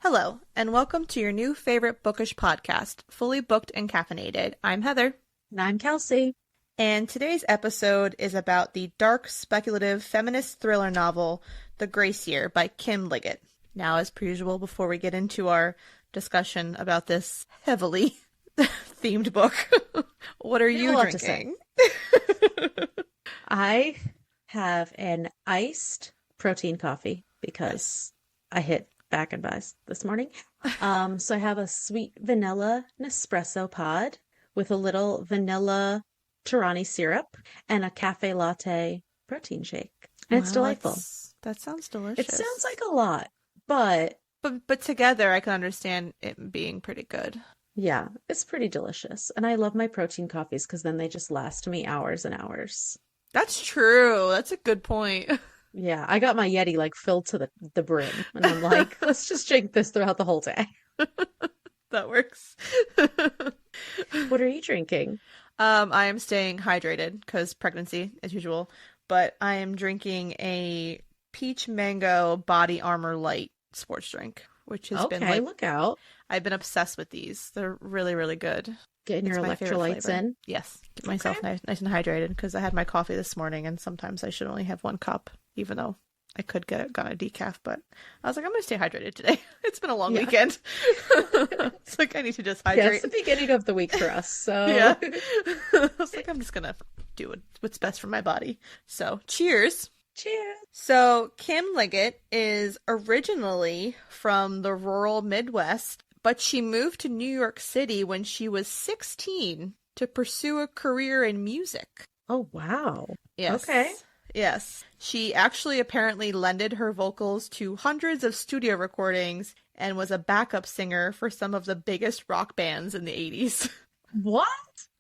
Hello, and welcome to your new favorite bookish podcast, Fully Booked and Caffeinated. I'm Heather. And I'm Kelsey. And today's episode is about the dark, speculative, feminist thriller novel, The Grace Year by Kim Liggett. Now, as per usual, before we get into our discussion about this heavily themed book, what are you drinking? I have an iced protein coffee because I hit back and buys this morning. So I have a sweet vanilla Nespresso pod with a little vanilla Torani syrup and a cafe latte protein shake. And it's delightful. That sounds delicious. It sounds like a lot, but together I can understand it being pretty good. Yeah, it's pretty delicious. And I love my protein coffees because then they just last me hours and hours. That's true. That's a good point. Yeah, I got my Yeti like filled to the brim, and I'm like, let's just drink this throughout the whole day. That works. What are you drinking? I am staying hydrated because pregnancy, as usual, but I am drinking a peach mango body armor light sports drink, which has been like, look out. I've been obsessed with these. They're really, really good. Getting your electrolytes in? Yes. Get myself nice and hydrated because I had my coffee this morning and sometimes I should only have one cup, even though I could get a decaf, but I was like, I'm going to stay hydrated today. It's been a long weekend. It's like, I need to just hydrate. Yeah, it's the beginning of the week for us, so. Yeah. I was like, I'm just going to do what's best for my body. So, cheers. Cheers. So, Kim Liggett is originally from the rural Midwest, but she moved to New York City when she was 16 to pursue a career in music. Oh, wow. Yes. Okay. Yes. She actually apparently lended her vocals to hundreds of studio recordings and was a backup singer for some of the biggest rock bands in the 80s. What?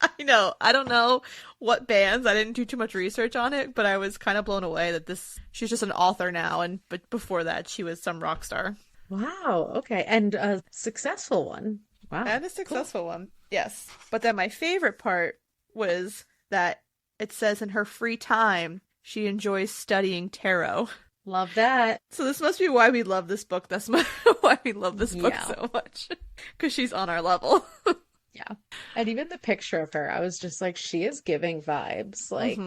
I know. I don't know what bands. I didn't do too much research on it, but I was kind of blown away that she's just an author now, but before that she was some rock star. Wow. Okay. And a successful one. Wow. And a successful one. Yes. But then my favorite part was that it says in her free time, she enjoys studying tarot. Love that. So this must be why we love this book. That's why we love this book so much. Because she's on our level. Yeah. And even the picture of her, I was just like, she is giving vibes. Like,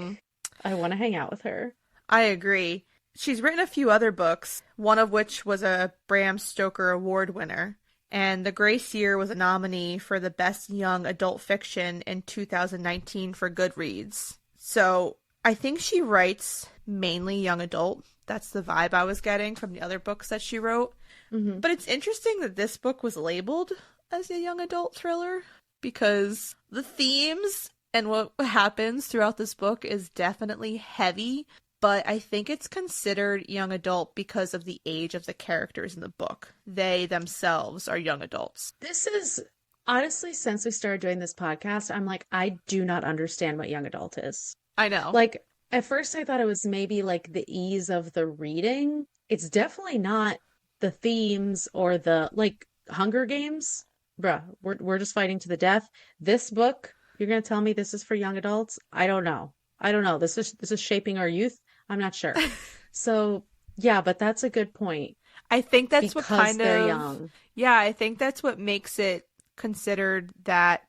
I want to hang out with her. I agree. She's written a few other books, one of which was a Bram Stoker Award winner. And The Grace Year was a nominee for the Best Young Adult Fiction in 2019 for Goodreads. So I think she writes mainly young adult. That's the vibe I was getting from the other books that she wrote. Mm-hmm. But it's interesting that this book was labeled as a young adult thriller because the themes and what happens throughout this book is definitely heavy, but I think it's considered young adult because of the age of the characters in the book. They themselves are young adults. This is, honestly, since we started doing this podcast, I'm like, I do not understand what young adult is. I know. Like, at first I thought it was maybe like the ease of the reading. It's definitely not the themes or the, like, Hunger Games. Bruh, we're just fighting to the death. This book, you're going to tell me this is for young adults? I don't know. This is shaping our youth. I'm not sure. So, yeah, but that's a good point. I think that's what kind they're of young. Yeah, I think that's what makes it considered that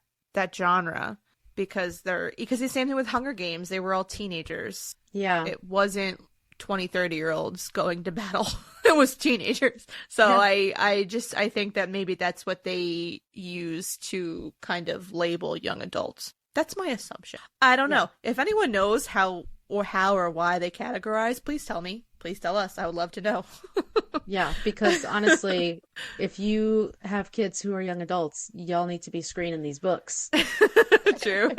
genre because it's the same thing with Hunger Games. They were all teenagers. Yeah. It wasn't 20, 30-year-olds going to battle. It was teenagers. So yeah. I think that maybe that's what they use to kind of label young adults. That's my assumption. I don't know. If anyone knows how or why they categorize, please tell me. Please tell us. I would love to know. Yeah, because honestly, if you have kids who are young adults, y'all need to be screening these books. True.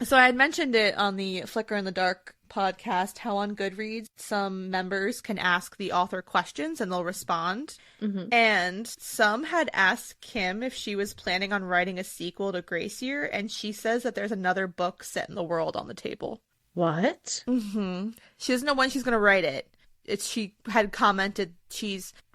So I had mentioned it on the Flicker in the Dark podcast, how on Goodreads, some members can ask the author questions and they'll respond. Mm-hmm. And some had asked Kim if she was planning on writing a sequel to Grace Year, and she says that there's another book set in the world on the table. What? Mm-hmm. She doesn't know when she's going to write it. She had commented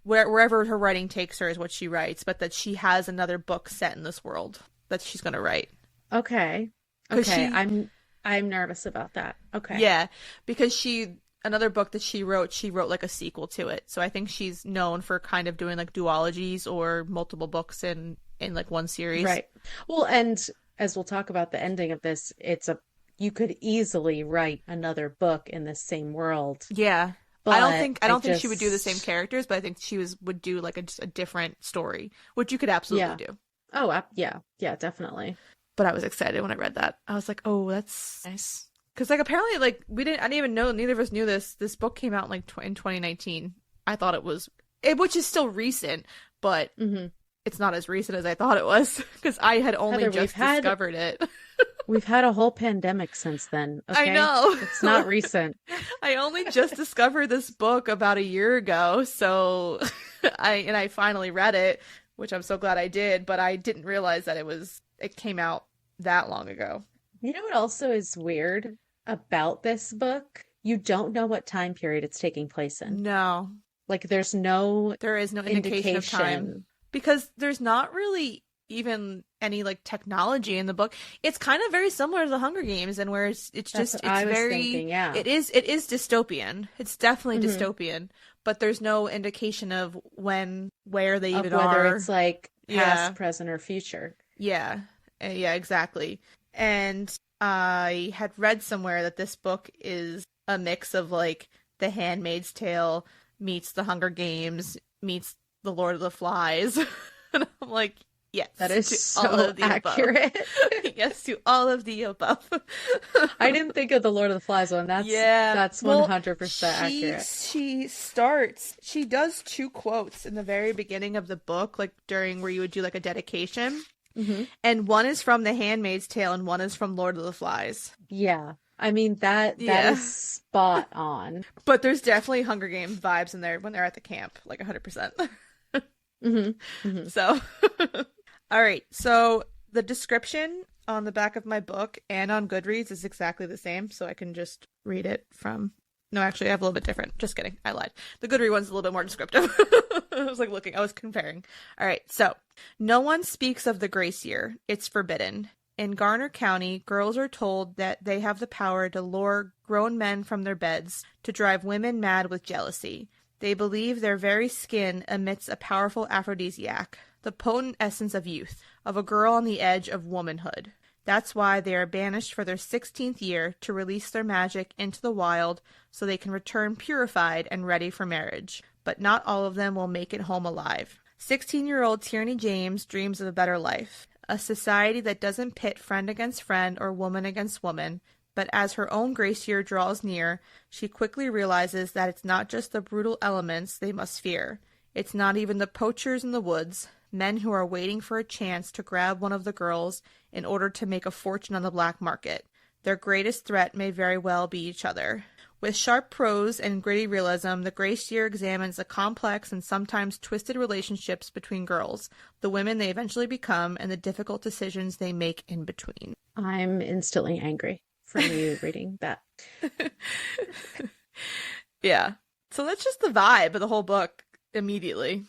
wherever her writing takes her is what she writes, but that she has another book set in this world that she's going to write. Okay. I'm nervous about that. Okay. Yeah, because she another book that she wrote like a sequel to it. So I think she's known for kind of doing like duologies or multiple books in like one series. Right. Well, and as we'll talk about the ending of this, you could easily write another book in the same world, Yeah. but I I don't think she would do the same just, characters, but I think she would do like just a different story, which you could yeah. absolutely do. Oh, yeah. Yeah, definitely. But I was excited when I read that. I was like, "Oh, that's nice." Because like apparently like I didn't even know, neither of us knew this. This book came out in like in 2019. I thought which is still recent, but Hmm. it's not as recent as I thought it was because I had only Heather, just discovered it. we've had a whole pandemic since then, I okay? know. It's not recent. I only just discovered this book about a year ago, so I finally read it, which I'm so glad I did, but I didn't realize that it came out that long ago. You know what also is weird about this book? You don't know what time period it's taking place in. No, Like, there's no there is no indication of time indication. because there's not really even any like technology in the book. It's kind of very similar to the Hunger Games and where it's That's just what it's I was very thinking, yeah. it is dystopian. It's definitely Hmm. dystopian, but there's no indication of where they Of even whether are. it's like Yeah. past, present, or future. Yeah. Yeah, exactly. And I had read somewhere that this book is a mix of like The Handmaid's Tale meets The Hunger Games meets The Lord of the Flies. And I'm like, yes, That is to all so of the above. accurate. Yes, to all of the above. I didn't think of the Lord of the Flies one. Yeah. That's Well, 100% accurate. she does two quotes in the very beginning of the book, like during where you would do like a dedication. Hmm. And one is from The Handmaid's Tale and one is from Lord of the Flies. Yeah. I mean that Yeah. is spot on. But there's definitely Hunger Games vibes in there when they're at the camp, like 100%. Hmm. Hmm. So, all right. So the description on the back of my book and on Goodreads is exactly the same. So I can just read it from. No, actually, I have a little bit different. Just kidding. I lied. The Goodreads one's a little bit more descriptive. I was comparing. All right. So, no one speaks of the grace year. It's forbidden. In Garner County, girls are told that they have the power to lure grown men from their beds, to drive women mad with jealousy. They believe their very skin emits a powerful aphrodisiac, the potent essence of youth, of a girl on the edge of womanhood. That's why they are banished for their 16th year to release their magic into the wild so they can return purified and ready for marriage. But not all of them will make it home alive. 16-year-old Tierney James dreams of a better life, a society that doesn't pit friend against friend or woman against woman, but as her own grace year draws near, she quickly realizes that it's not just the brutal elements they must fear. It's not even the poachers in the woods, men who are waiting for a chance to grab one of the girls in order to make a fortune on the black market. Their greatest threat may very well be each other. With sharp prose and gritty realism, the Grace Year examines the complex and sometimes twisted relationships between girls, the women they eventually become, and the difficult decisions they make in between. I'm instantly angry from you reading that. Yeah. So that's just the vibe of the whole book immediately.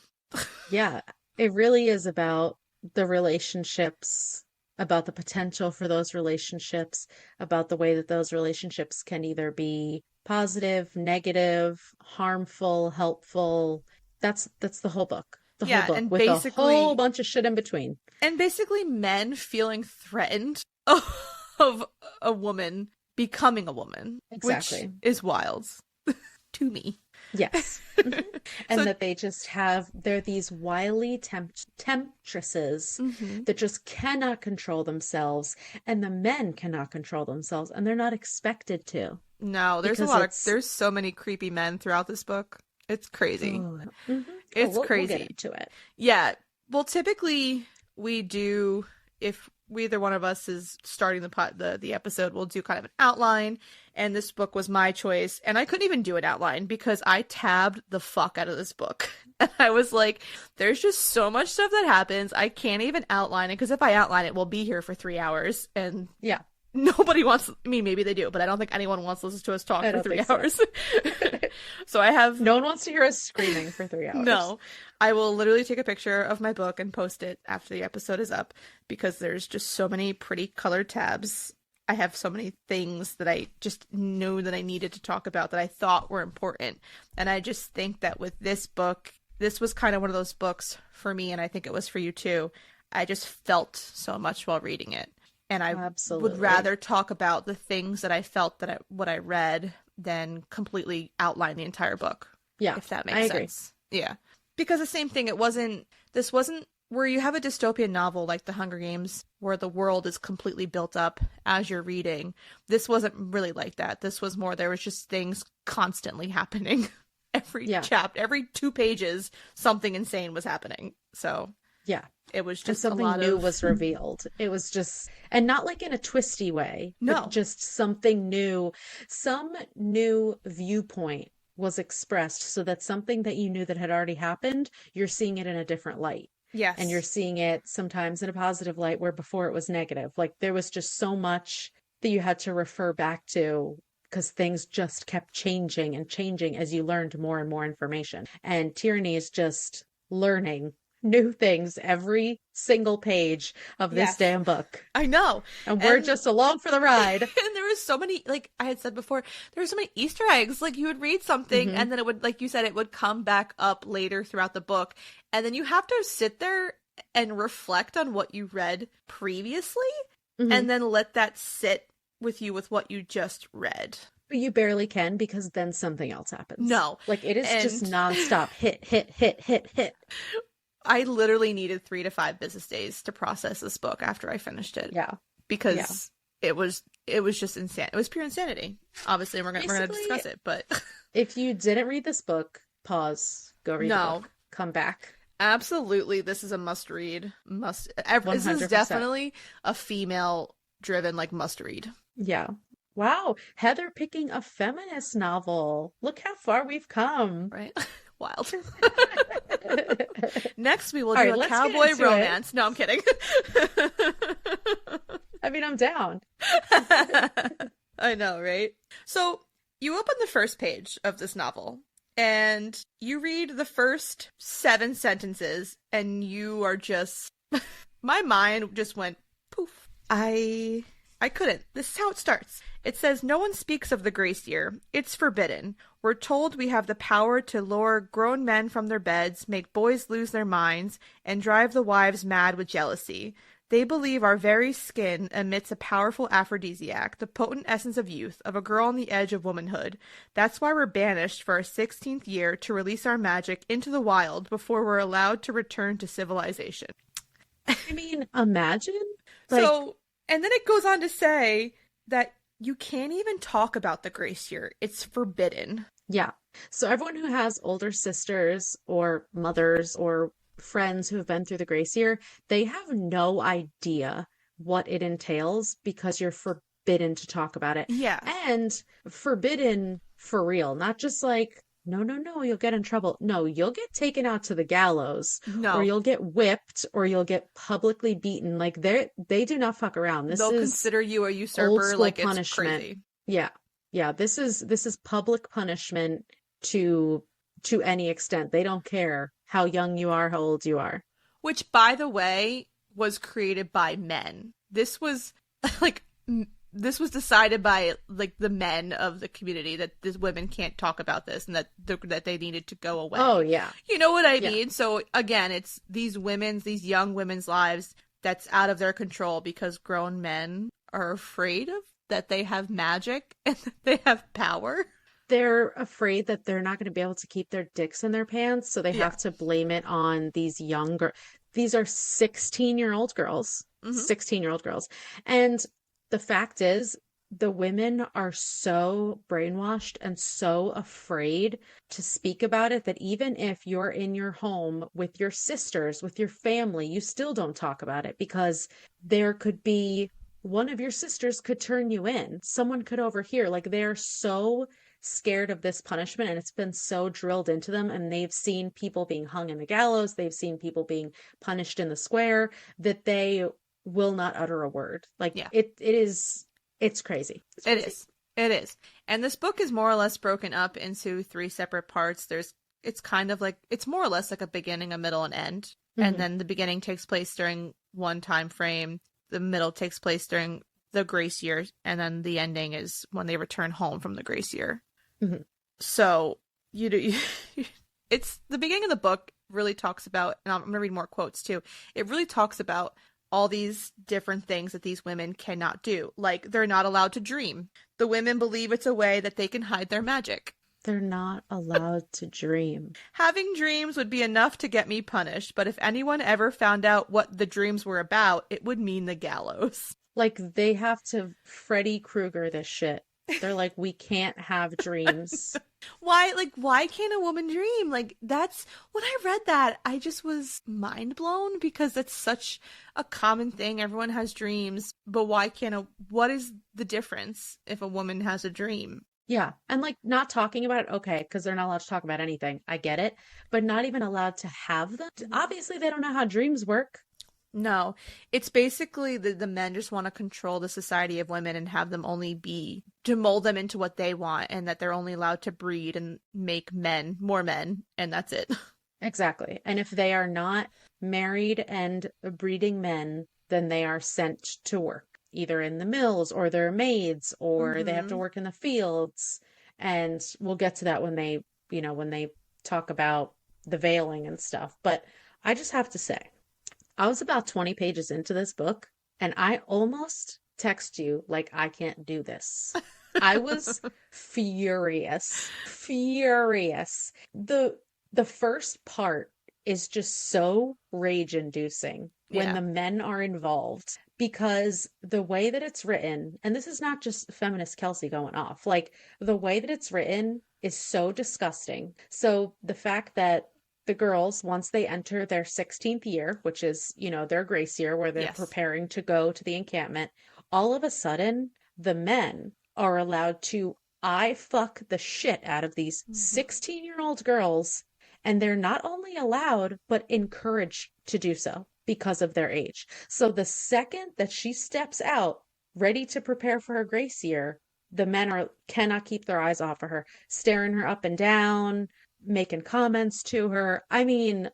Yeah, it really is about the relationships, about the potential for those relationships, about the way that those relationships can either be positive, negative, harmful, helpful. That's the whole book. The whole Yeah, book and with a whole basically bunch of shit in between. men feeling threatened of a woman becoming a woman, which Exactly. is wild to me. Yes. Mhm. And So that they're these wily temptresses mhm. that just cannot control themselves, and the men cannot control themselves, and they're not expected to No, because there's so many creepy men throughout this book. It's crazy. oh, mhm. Oh, It's we'll get crazy. into it. Yeah. Well, typically we do if either one of us is starting the episode, we'll do kind of an outline. And this book was my choice, and I couldn't even do an outline because I tabbed the fuck out of this book. And I was like, "There's just so much stuff that happens. I can't even outline it because if I outline it, we'll be here for 3 hours, and Yeah, nobody wants. I mean, maybe they do, but I don't think anyone wants to listen to us talk I for don't three think so. hours. So I have No one wants to hear us screaming for 3 hours. no. I will literally take a picture of my book and post it after the episode is up because there's just so many pretty colored tabs I have so many things that I just knew that I needed to talk about that I thought were important. And I just think that with this book, this was kind of one of those books for me, and I think it was for you too. I just felt so much while reading it. And I would Absolutely. rather talk about the things that I felt that what I read than completely outline the entire book, Yeah, if that I makes agree. sense. Yeah. Because the same thing, this wasn't where you have a dystopian novel like The Hunger Games, where the world is completely built up as you're reading. This wasn't really like that. This was more, there was just things constantly happening. Every Yeah, chapter, every 2 pages, something insane was happening. So yeah. it was And just a something lot new of, was revealed. It was just, and not like in a twisty way, but no. just something new, some new viewpoint was expressed so that something that you knew that had already happened, you're seeing it in a different light. And you're Yes. seeing it sometimes in a positive light where before it was negative. Like there was just so much that you had to refer back to because things just kept changing and changing as you learned more and more information. And Tyranny is just learning new things every single page of this Yes. damn book. I know. And we're And just along for the ride. and there was so many, like I had said before, there were so many Easter eggs. Like you would read something Hmm. and then it would, like you said, it would come back up later throughout the book. And then you have to sit there and reflect on what you read previously Hmm. and then let that sit with you with what you just read. But you barely can because then something else happens. No. Like it is just And nonstop hit, hit, hit, hit, hit. I literally needed 3 to 5 business days to process this book after I finished it Yeah. Yeah. because it was just insane. It was pure insanity. Obviously, we're gonna Basically, discuss it, but if you didn't read this book, pause, go read the no, book, come back. absolutely, this is a must read. This is 100%. definitely a female driven like must read. Yeah. Wow. Heather picking a feminist novel. Look how far we've come. Right? Wild. All Next, we will do right, a let's get cowboy into it. romance. No, I'm kidding. I mean, I'm down. I know, right? So you open the first page of this novel and you read the first 7 sentences, and you are just my mind just went poof. I couldn't. This is how it starts. It says, no one speaks of the Grace Year. It's forbidden. We're told we have the power to lure grown men from their beds, make boys lose their minds, and drive the wives mad with jealousy. They believe our very skin emits a powerful aphrodisiac, the potent essence of youth, of a girl on the edge of womanhood. That's why we're banished for our 16th year to release our magic into the wild before we're allowed to return to civilization. I mean, imagine like, So, and then it goes on to say that you can't even talk about the Grace Year. It's forbidden. yeah. So everyone who has older sisters or mothers or friends who have been through the Grace Year, they have no idea what it entails because you're forbidden to talk about it. Yeah. And forbidden for real, not just like, no, no, no, you'll get in trouble. No, you'll get taken out to the gallows, or No. you'll get whipped, or you'll get publicly beaten. Like they do not fuck around. This They'll is consider you a old usurper school like it's punishment. crazy. Yeah. Yeah, this is public punishment to to any extent. They don't care how young you are, how old you are. Which, by the way, was created by men. This was like this was decided by like the men of the community that these women can't talk about this and that they needed to go Oh away. yeah. You know what I Yeah. mean? So again, it's these young women's lives that's out of their control because grown men are afraid of that they have magic and that they have power. They're afraid that they're not going to be able to keep their dicks in their pants, so they Yeah. have to blame it on these younger. These are 16-year-old girls, Hmm. 16-year-old girls. And the fact is, the women are so brainwashed and so afraid to speak about it that even if you're in your home with your sisters, with your family, you still don't talk about it because there could be one of your sisters could turn you in. Someone could overhear. Like they're so scared of this punishment and it's been so drilled into them, and they've seen people being hung in the gallows, they've seen people being punished in the square, that they will not utter a word. Like Yeah. it's crazy. It's It crazy. is. It is. And this book is more or less broken up into 3 separate parts. It's kind of like, it's more or less like a beginning, a middle, and end. And Hmm. then the beginning takes place during one time frame. The middle takes place during the grace year, and then the ending is when they return home from the grace year. Mhm. So you do. It's the beginning of the book really talks about, and I'm going to read more quotes too. It really talks about all these different things that these women cannot do. Like, they're not allowed to dream. The women believe it's a way that they can hide their magic. They're not allowed to dream. Having dreams would be enough to get me punished, but if anyone ever found out what the dreams were about, it would mean the gallows. Like, they have to Freddy Krueger this shit. They're like, we can't have dreams. Why can't a woman dream? Like, that's when I read that, I just was mind blown, because that's such a common thing. Everyone has dreams, but what is the difference if a woman has a dream? Yeah. And like, not talking about it, okay, because they're not allowed to talk about anything. I get it. But not even allowed to have them. Obviously, they don't know how dreams work. No, it's basically the men just want to control the society of women and have them only to mold them into what they want, and that they're only allowed to breed and make more men, and that's it. Exactly. And if they are not married and breeding men, then they are sent to work, either in the mills, or they're maids, or they have to work in the fields. And we'll get to that when they talk about the veiling and stuff. But I just have to say, I was about 20 pages into this book, and I almost text you like, I can't do this. I was furious. The first part is just so rage-inducing when the men are involved, because the way that it's written, and this is not just feminist Kelsey going off, like, the way that it's written is so disgusting. So the fact that the girls, once they enter their 16th year, which is, their grace year where they're preparing to go to the encampment, all of a sudden, the men are allowed to fuck the shit out of these 16-year-old girls. And they're not only allowed, but encouraged to do so because of their age. So the second that she steps out, ready to prepare for her grace year, the men cannot keep their eyes off of her, staring her up and down, making comments to her. I mean,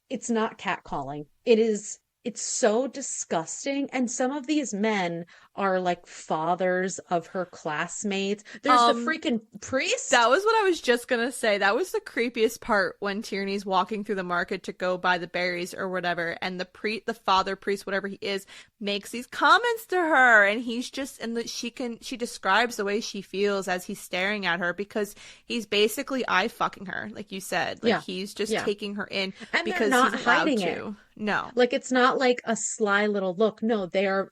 it's not catcalling. It's so disgusting. And some of these men are like fathers of her classmates. There's the freaking priest. That was what I was just gonna say. That was the creepiest part, when Tierney's walking through the market to go buy the berries or whatever, and the father priest, whatever he is, makes these comments to her, and he's just, and she describes the way she feels as he's staring at her, because he's basically fucking her, like you said. Like, he's just taking her in, and because they're not he's allowed hiding to. it. No. Like, it's not like a sly little look. No, they're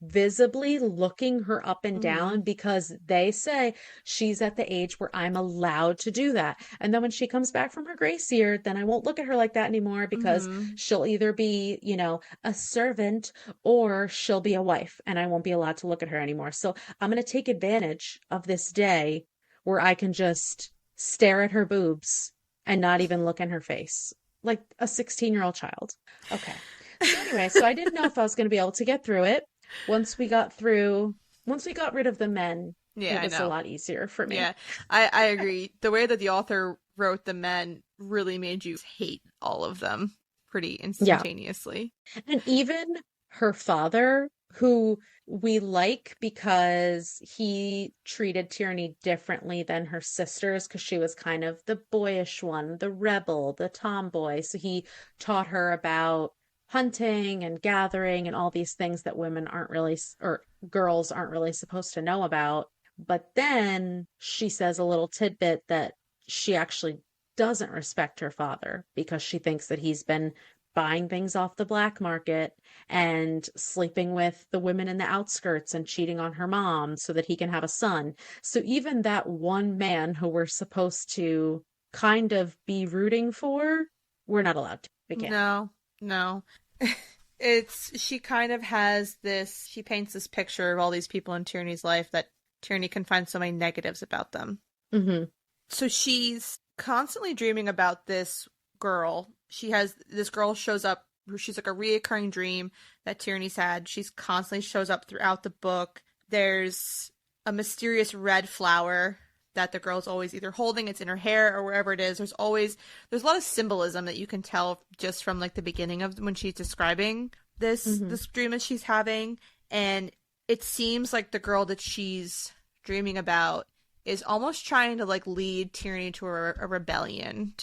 visibly looking her up and down, because they say she's at the age where I'm allowed to do that. And then when she comes back from her grace year, then I won't look at her like that anymore, because she'll either be, a servant, or she'll be a wife, and I won't be allowed to look at her anymore. So I'm going to take advantage of this day where I can just stare at her boobs and not even look in her face. Like a 16-year-old child. Okay. So anyway, I didn't know if I was going to be able to get through it. Once we got rid of the men, it was a lot easier for me. Yeah, I agree. The way that the author wrote the men really made you hate all of them pretty instantaneously. Yeah. And even her father, who we like because he treated Tierney differently than her sisters, because she was kind of the boyish one, the rebel, the tomboy. So he taught her about hunting and gathering and all these things that women aren't really, or girls aren't really supposed to know about. But then she says a little tidbit that she actually doesn't respect her father, because she thinks that he's been buying things off the black market and sleeping with the women in the outskirts and cheating on her mom so that he can have a son. So even that one man who we're supposed to kind of be rooting for, we're not allowed to. We can't. No. She kind of has this, she paints this picture of all these people in Tierney's life that Tierney can find so many negatives about them. Mm-hmm. So she's constantly dreaming about this girl. This girl shows up, she's like a reoccurring dream that Tierney's had. She's constantly shows up throughout the book. There's a mysterious red flower that the girl's always either holding, it's in her hair or wherever it is. There's a lot of symbolism that you can tell just from like the beginning of when she's describing this dream that she's having. And it seems like the girl that she's dreaming about is almost trying to like lead Tierney to a rebellion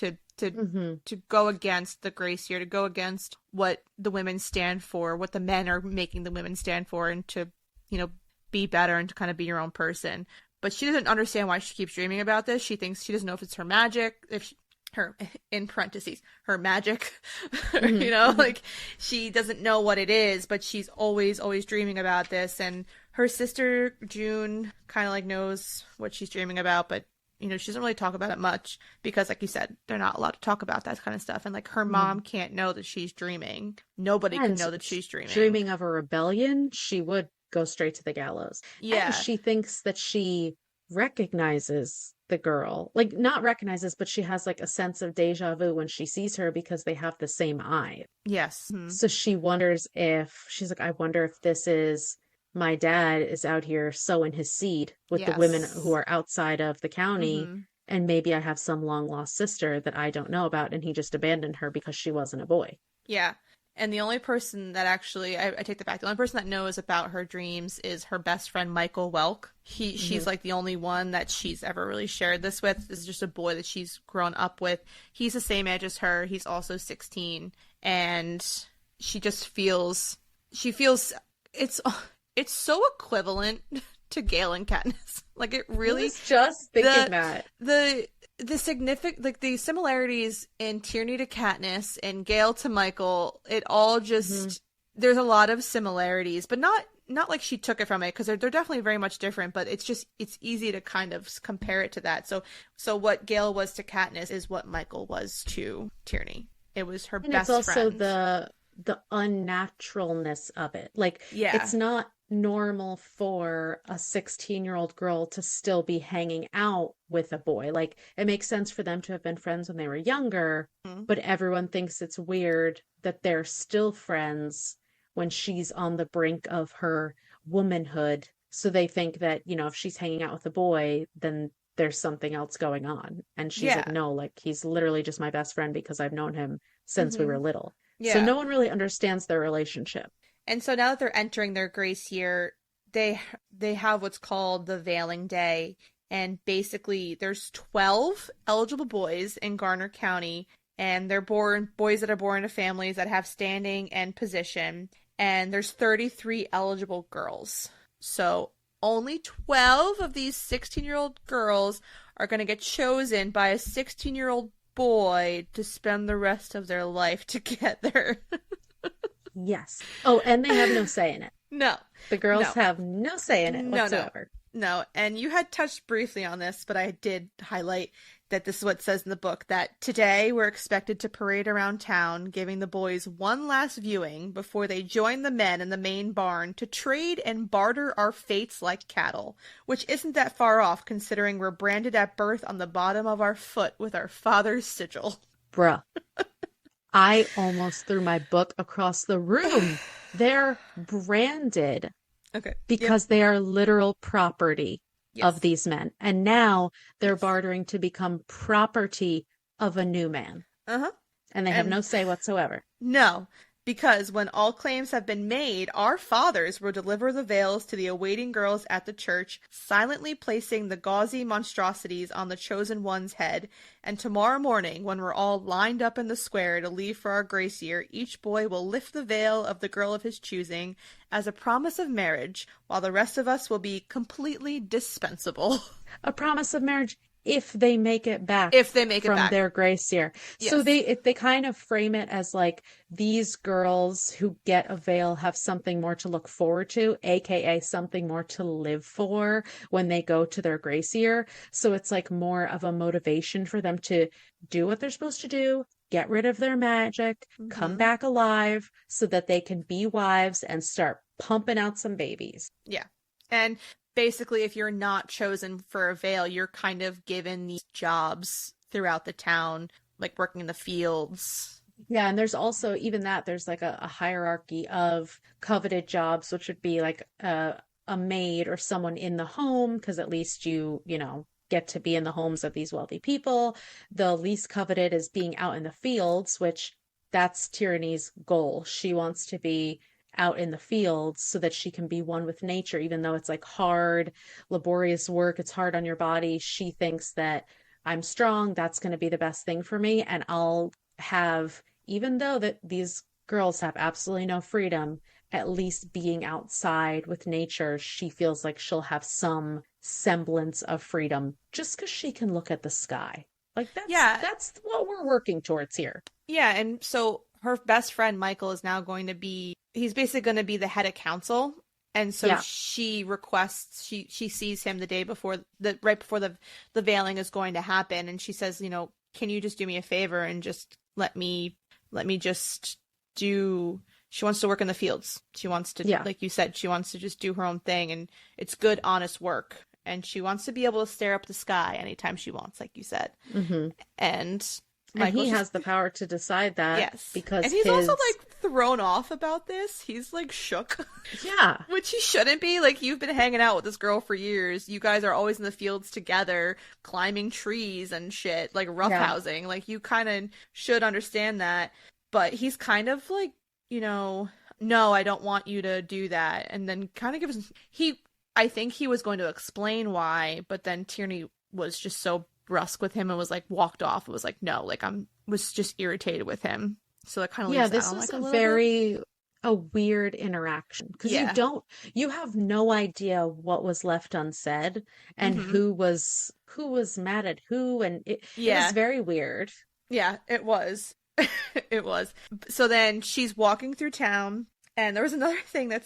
Hmm. to go against the Gracier, to go against what the women stand for, what the men are making the women stand for, and to, you know, be better and to kind of be your own person. But she doesn't understand why she keeps dreaming about this. She thinks she doesn't know if it's her magic, if she, her in parentheses her magic, Hmm. you know, Hmm. like she doesn't know what it is, but she's always dreaming about this. And her sister June kind of like knows what she's dreaming about, but you know, she doesn't really talk about it much because, like you said, they're not allowed to talk about that kind of stuff. And like her Hmm. mom can't know that she's dreaming. Nobody could And know that she's dreaming. dreaming of a rebellion, she would go straight to the gallows. And Yeah. she thinks that she recognizes the girl. Like, not recognizes, but she has like a sense of deja vu when she sees her because they have the same eye. Yes. So she wonders if, she's like, I wonder if this is my dad is out here sowing his seed with the women who Yes. are outside of the county. Mm-hmm. And maybe I have some long lost sister that I don't know about, and he just abandoned her because she wasn't a boy. Yeah. And the only person that actually, I take that back. The only person that knows about her dreams is her best friend Michael Welk. She's Hmm. like the only one that she's ever really shared this with. This is just a boy that she's grown up with. He's the same age as her. He's also 16, and she just feels, she feels it's it's so equivalent to Gale and Katniss. Like it I really was just thinking the that. the significant like the similarities in Tierney to Katniss and Gale to Michael, it all Hmm. just there's a lot of similarities, but not like she took it from it because they're definitely very much different, but it's just it's easy to kind of compare it to that. So what Gale was to Katniss is what Michael was to Tierney. It was her And it's best also friend. the unnaturalness of it. Like, Yeah. it's not normal for a 16-year-old girl to still be hanging out with a boy. Like, it makes sense for them to have been friends when they were younger, Mhm. but everyone thinks it's weird that they're still friends when she's on the brink of her womanhood. So they think that, if she's hanging out with a boy, then there's something else going on. And she's like, Yeah. no, like, he's literally just my best friend because I've known him since we were Mhm. little. So Yeah. no one really understands their relationship. And so now that they're entering their grace year, they have what's called the veiling day, and basically there's 12 eligible boys in Garner County, and they're born boys that are born into families that have standing and position, and there's 33 eligible girls. So only 12 of these 16-year-old girls are going to get chosen by a 16-year-old boy to spend the rest of their life together. Yes. Oh, and they have no say in it. No, The girls no, have no say in it no, whatsoever. no. And you had touched briefly on this, but I did highlight that this is what it says in the book that today we're expected to parade around town, giving the boys one last viewing before they join the men in the main barn to trade and barter our fates like cattle, which isn't that far off considering we're branded at birth on the bottom of our foot with our father's sigil. Bruh, I almost threw my book across the room. They're branded Okay. Yep. because they are literal property of Yes. these men. And now they're Yes. bartering to become property of a new man. Uh-huh. And they have And no say whatsoever. no, because when all claims have been made, our fathers will deliver the veils to the awaiting girls at the church, silently placing the gauzy monstrosities on the chosen one's head. And tomorrow morning, when we're all lined up in the square to leave for our grace year, each boy will lift the veil of the girl of his choosing as a promise of marriage, while the rest of us will be completely dispensable. A promise of marriage if they make it back If they make it from back. their grace year. So Yes. they kind of frame it as like these girls who get a veil have something more to look forward to, aka something more to live for when they go to their grace year. So it's like more of a motivation for them to do what they're supposed to do, get rid of their magic, come Mm-hmm. back alive so that they can be wives and start pumping out some babies. Yeah. And basically, if you're not chosen for a veil, you're kind of given these jobs throughout the town, like working in the fields. Yeah, and there's also even that there's like a hierarchy of coveted jobs, which would be like a maid or someone in the home, because at least get to be in the homes of these wealthy people. The least coveted is being out in the fields, which that's Tyranny's goal. She wants to be out in the fields so that she can be one with nature, even though it's like hard, laborious work. It's hard on your body. She thinks that I'm strong. That's going to be the best thing for me. And I'll have, even though that these girls have absolutely no freedom, at least being outside with nature, she feels like she'll have some semblance of freedom just because she can look at the sky. Like Yeah, that's what we're working towards here. yeah, and so her best friend Michael is now going to be he's basically going to be the head of council. And so Yeah. she requests she sees him the day before the right before the veiling is going to happen, and she says, can you just do me a favor and just let me just do she wants to work in the fields. She wants to, Yeah. like you said, she wants to just do her own thing, and it's good, honest work. And she wants to be able to stare up the sky anytime she wants, like you said. Hmm. And And he Michael's has just, the power to decide that yes. because And he's his, also like thrown off about this. He's like shook, yeah, which he shouldn't be. Like, you've been hanging out with this girl for years. You guys are always in the fields together, climbing trees and shit, like yeah, roughhousing. Like, you kind of should understand that. But he's kind of like, no, I don't want you to do that. And then kind of I think he was going to explain why, but then Tierney was just so brusque with him and was like walked off. It was like, no, like was just irritated with him. So that kind of yeah. leaves that This on was like a a little bit. very a weird interaction because Yeah. you have no idea what was left unsaid and Hmm. who was mad at who, and it was Yeah. very weird. Yeah, it was. It was. So then she's walking through town, and there was another thing that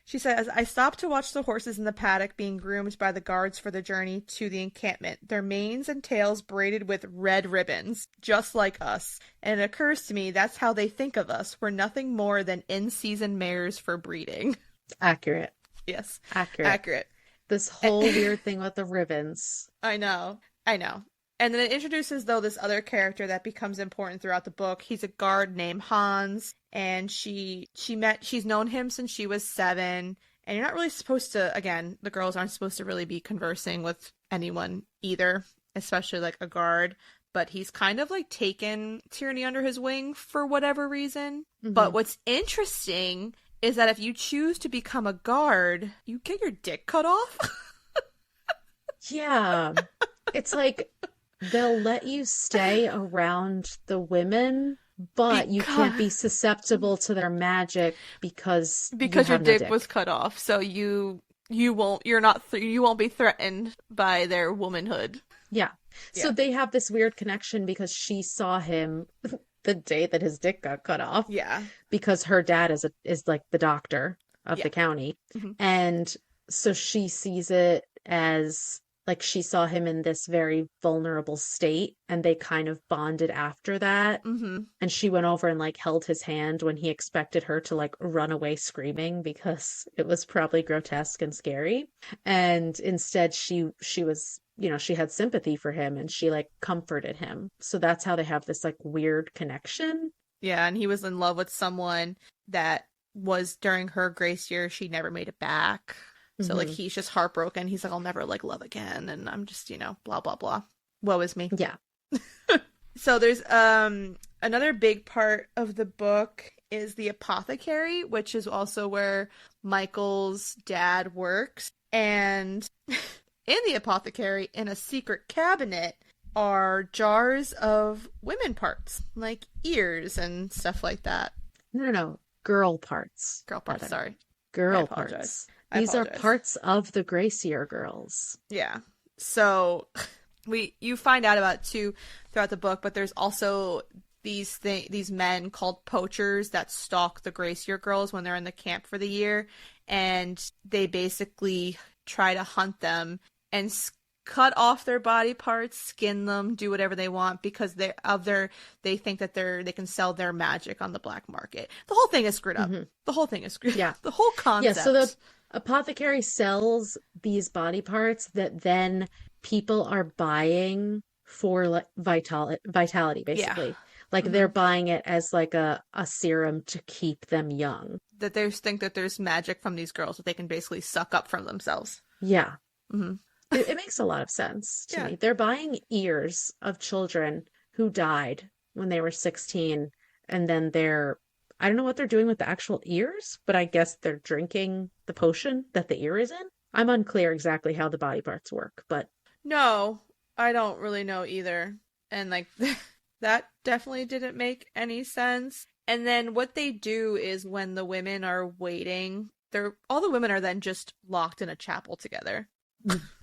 she says, I stopped to watch the horses in the paddock being groomed by the guards for the journey to the encampment, their manes and tails braided with red ribbons, just like us. And it occurs to me that's how they think of us. We're nothing more than in-season mares for breeding. Accurate, Yes, accurate. accurate. This whole weird thing with the ribbons. I know. I know. And then it introduces, though, this other character that becomes important throughout the book. He's a guard named Hans, and she's known him since she was 7. And you're not really supposed to, again, the girls aren't supposed to really be conversing with anyone either, especially like a guard. But he's kind of like taken Tyranny under his wing for whatever reason. But Hmm. what's interesting is that if you choose to become a guard, you get your dick cut off. Yeah, it's like they'll let you stay around the women, but you can't be Because susceptible to their magic because you your have no dick was dick. cut off, so you won't be threatened by their womanhood. Yeah. So Yeah. they have this weird connection because she saw him the day that his dick got cut off Yeah. because her dad is like the doctor of Yeah. the county. Hmm. And so she sees it as like she saw him in this very vulnerable state and they kind of bonded after that. Hmm. And she went over and like held his hand when he expected her to like run away screaming because it was probably grotesque and scary. And instead she was, she had sympathy for him and she like comforted him. So that's how they have this like weird connection. Yeah, and he was in love with someone that was during her grace year. She never made it back. So like Hmm. he's just heartbroken. He's like, I'll never like love again, and I'm just, blah blah blah. Woe is me. Yeah. So there's another big part of the book is the apothecary, which is also where Michael's dad works. And in the apothecary, in a secret cabinet, are jars of women parts, like ears and stuff like that. No, no, no. Girl parts. Girl parts, Rather. sorry. I Girl apologize. parts. I These are apologize. parts of the Gracier girls. Yeah. So you find out about two throughout the book, but there's also these men called poachers that stalk the Gracier girls when they're in the camp for the year, and they basically try to hunt them and cut off their body parts, skin them, do whatever they want because they think that they can sell their magic on the black market. The whole thing is screwed up. Hmm. The whole thing is screwed. Yeah. The whole Yeah, concept. so the apothecary sells these body parts that then people are buying for like vitality, Yeah. basically. Like Hmm. they're buying it as like a serum to keep them young. That they think that there's magic from these girls that they can basically suck up from themselves. Yeah. Hmm. It makes a lot of sense to Yeah. me. They're buying ears of children who died when they were 16, and then they're I don't know what they're doing with the actual ears, but I guess they're drinking the potion that the ear is in. I'm unclear exactly how the body parts work, but No, I don't really know either. And like that definitely didn't make any sense. And then what they do is when the women are waiting, they're all the women are then just locked in a chapel together.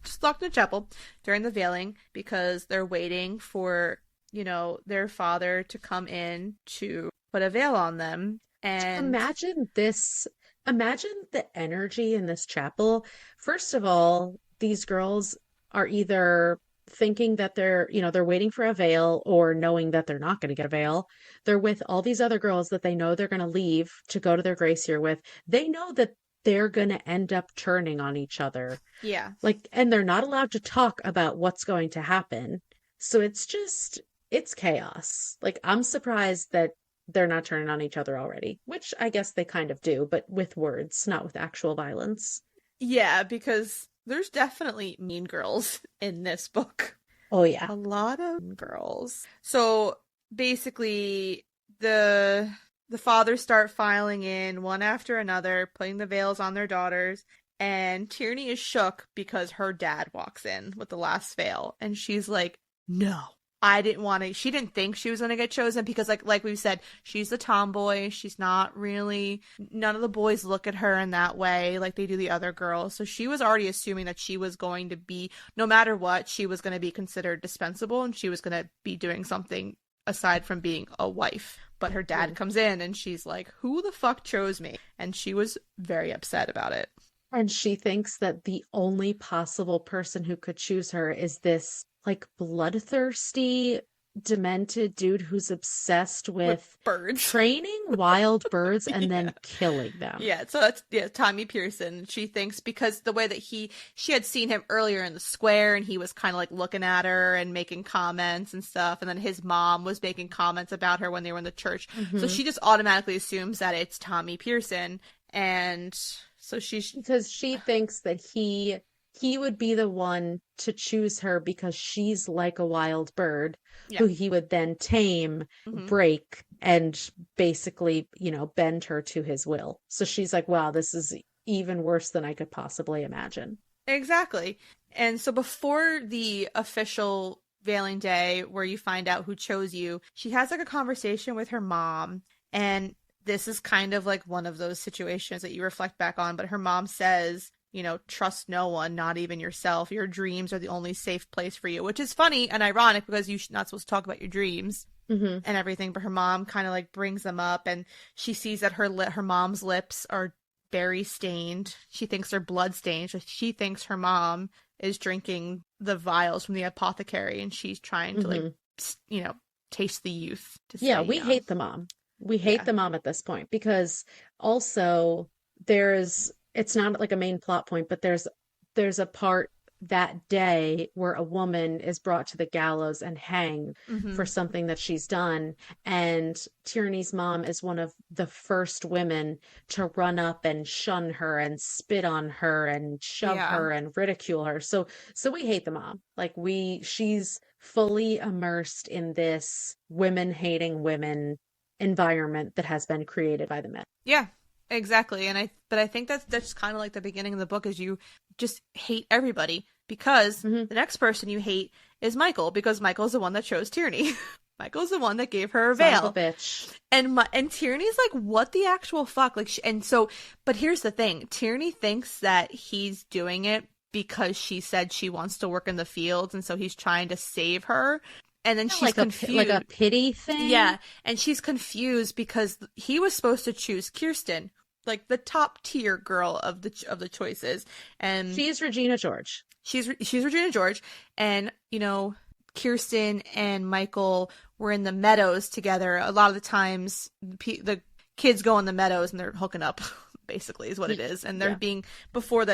Just locked in a chapel during the veiling because they're waiting for, their father to come in to put a veil on them. And imagine this. Imagine the energy in this chapel. First of all, these girls are either thinking that they're waiting for a veil or knowing that they're not going to get a veil. They're with all these other girls that they know they're going to leave to go to their grace year with. They know that they're going to end up turning on each other. yeah. Like, and they're not allowed to talk about what's going to happen. So it's chaos. Like, I'm surprised that they're not turning on each other already, which I guess they kind of do, but with words, not with actual violence. Yeah, because there's definitely mean girls in this book. Oh, yeah. A lot of girls. So basically the fathers start filing in one after another, putting the veils on their daughters, and Tierney is shook because her dad walks in with the last veil, and she's like, "No, I didn't want to." She didn't think she was going to get chosen because, like we've said, she's the tomboy. She's not really. None of the boys look at her in that way like they do the other girls. So she was already assuming that she was going to be, no matter what, she was going to be considered dispensable, and she was going to be doing something aside from being a wife. But her dad comes in, and she's like, "Who the fuck chose me?" And she was very upset about it. And she thinks that the only possible person who could choose her is this like bloodthirsty, demented dude who's obsessed with birds. training wild birds and then killing them. Yeah, so that's Tommy Pearson. She thinks because the way that she had seen him earlier in the square, and he was kind of like looking at her and making comments and stuff, and then his mom was making comments about her when they were in the church. So she just automatically assumes that it's Tommy Pearson, and so because she thinks that he would be the one to choose her because she's like a wild bird who he would then tame, break, and basically, bend her to his will. So she's like, wow, this is even worse than I could possibly imagine. Exactly. And so before the official veiling day where you find out who chose you, she has like a conversation with her mom, and this is kind of like one of those situations that you reflect back on, but her mom says, trust no one, not even yourself. Your dreams are the only safe place for you, which is funny and ironic because you're not supposed to talk about your dreams and everything. But her mom kind of like brings them up, and she sees that her mom's lips are berry stained. She thinks they're blood stained. So she thinks her mom is drinking the vials from the apothecary, and she's trying to taste the youth. We hate the mom. We hate the mom at this point because also it's not like a main plot point, but there's a part that day where a woman is brought to the gallows and hanged for something that she's done. And Tierney's mom is one of the first women to run up and shun her and spit on her and shove her and ridicule her. So we hate the mom. Like she's fully immersed in this women hating women environment that has been created by the men. Yeah, exactly. But I think that's kind of like the beginning of the book, is you just hate everybody because the next person you hate is Michael, because Michael's the one that chose Tierney. Michael's the one that gave her a veil. Son of a bitch. And Tierney's like, what the actual fuck? Like, but here's the thing: Tierney thinks that he's doing it because she said she wants to work in the fields, and so he's trying to save her. And then she's confused. Like a pity thing? Yeah. And she's confused because he was supposed to choose Kirsten, like the top tier girl of the choices. And she's Regina George. She's Regina George. And, Kirsten and Michael were in the meadows together. A lot of the times the kids go in the meadows and they're hooking up. Basically is what it is, and they're being before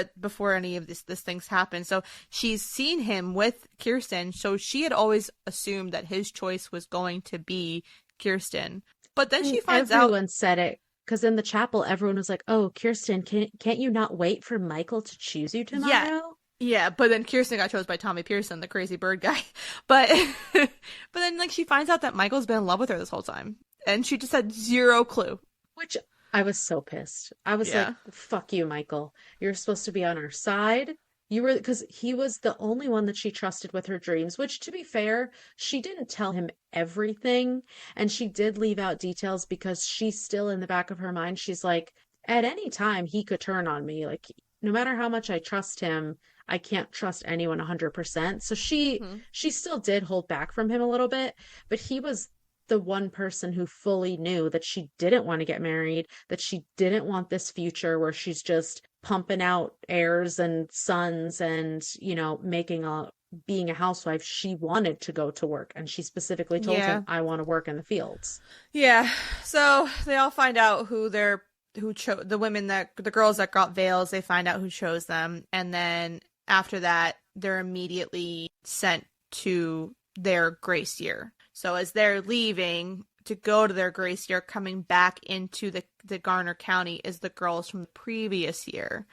any of this things happen. So she's seen him with Kirsten, so she had always assumed that his choice was going to be Kirsten. But then she finds out everyone said it because in the chapel everyone was like, "Oh, Kirsten, can't you not wait for Michael to choose you tomorrow?" Yeah, but then Kirsten got chosen by Tommy Pearson, the crazy bird guy. But but then like she finds out that Michael's been in love with her this whole time, and she just had zero clue. Which I was so pissed. I was like, Yeah. fuck you, Michael. You're supposed to be on our side. You were, because he was the only one that she trusted with her dreams, which, to be fair, she didn't tell him everything. And she did leave out details because she's still in the back of her mind. She's like, at any time, he could turn on me. Like, no matter how much I trust him, I can't trust anyone 100%. So Hmm. she still did hold back from him a little bit, but he was the one person who fully knew that she didn't want to get married, that she didn't want this future where she's just pumping out heirs and sons and, making a being a housewife. She wanted to go to work and she specifically told him, Yeah. I want to work in the fields. Yeah. So they all find out who chose the women that the girls that got veils, they find out who chose them, and then after that they're immediately sent to their grace year. So as they're leaving to go to their grace year, coming back into the Garner County is the girls from the previous year.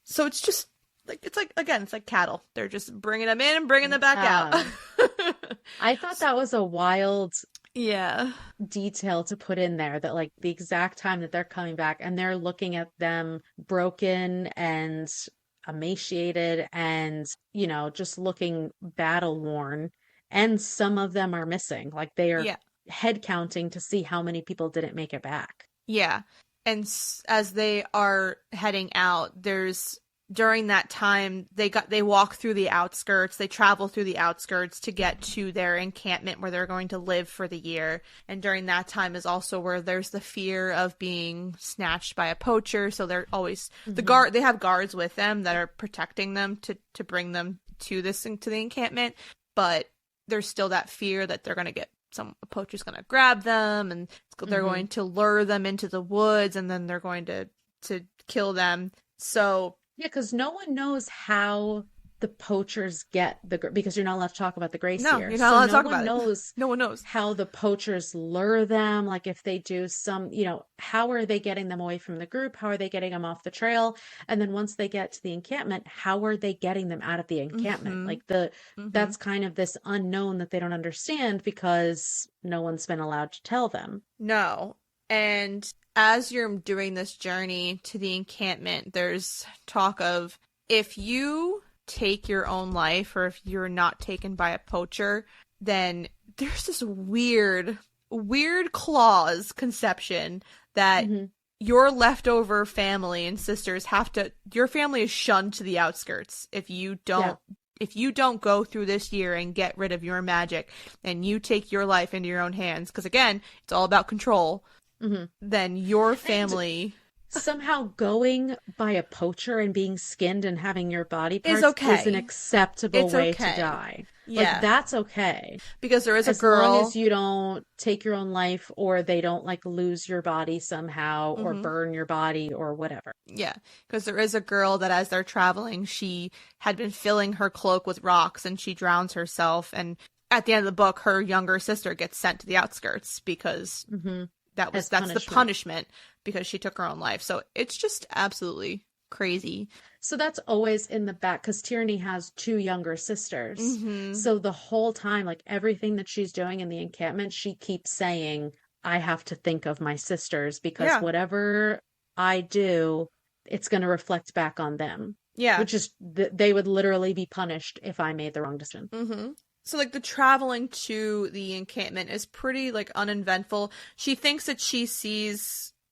So it's just like again, it's like cattle. They're just bringing them in and bringing them back Yeah. out. I thought that was a wild Yeah. detail to put in there, that like the exact time that they're coming back and they're looking at them broken and emaciated and, just looking battle worn. And some of them are missing. Like they are Yeah. head counting to see how many people didn't make it back. Yeah. And as they are heading out, there's during that time they walk through the outskirts, they travel through the outskirts to get to their encampment where they're going to live for the year. And during that time is also where there's the fear of being snatched by a poacher, so they're always they have guards with them that are protecting them to bring them to the encampment, but there's still that fear that they're going to get a poacher's going to grab them, and they're Hmm. going to lure them into the woods, and then they're going to kill them. So Yeah, because no one knows how the poachers get because you're not allowed to talk about the grace no, year. you're not So allowed to no talk one about it. knows No one knows. how the poachers lure them. Like if they do some, how are they getting them away from the group? How are they getting them off the trail? And then once they get to the encampment, how are they getting them out of the encampment? Mm-hmm. Like Mm-hmm. that's kind of this unknown that they don't understand because no one's been allowed to tell them. No. And as you're doing this journey to the encampment, there's talk of if you take your own life or if you're not taken by a poacher, then there's this weird clause conception that Hmm. your leftover family and sisters your family is shunned to the outskirts Yeah. if you don't go through this year and get rid of your magic and you take your life into your own hands, because again, it's all about control, Hmm. then your And family somehow going by a poacher and being skinned and having your body is parts is an okay. acceptable It's way to okay. die. Like Yeah. that's okay. Because there is a As long as girl. you don't take your own life or they don't like lose your body somehow or Hmm. burn your body or whatever. Yeah, because there is a girl that as they're traveling, she had been filling her cloak with rocks and she drowns herself. And at the end of the book, her younger sister gets sent to the outskirts because Hmm. that's As the punishment. punishment because she took her own life. So it's just absolutely crazy. So that's always in the back because Tierney has two younger sisters. Hmm. So the whole time, like everything that she's doing in the encampment, she keeps saying, I have to think of my sisters because Yeah. whatever I do, it's going to reflect back on them, Yeah. which is they would literally be punished if I made the wrong decision. Hmm. So like the traveling to the encampment is pretty like uneventful. She thinks that she's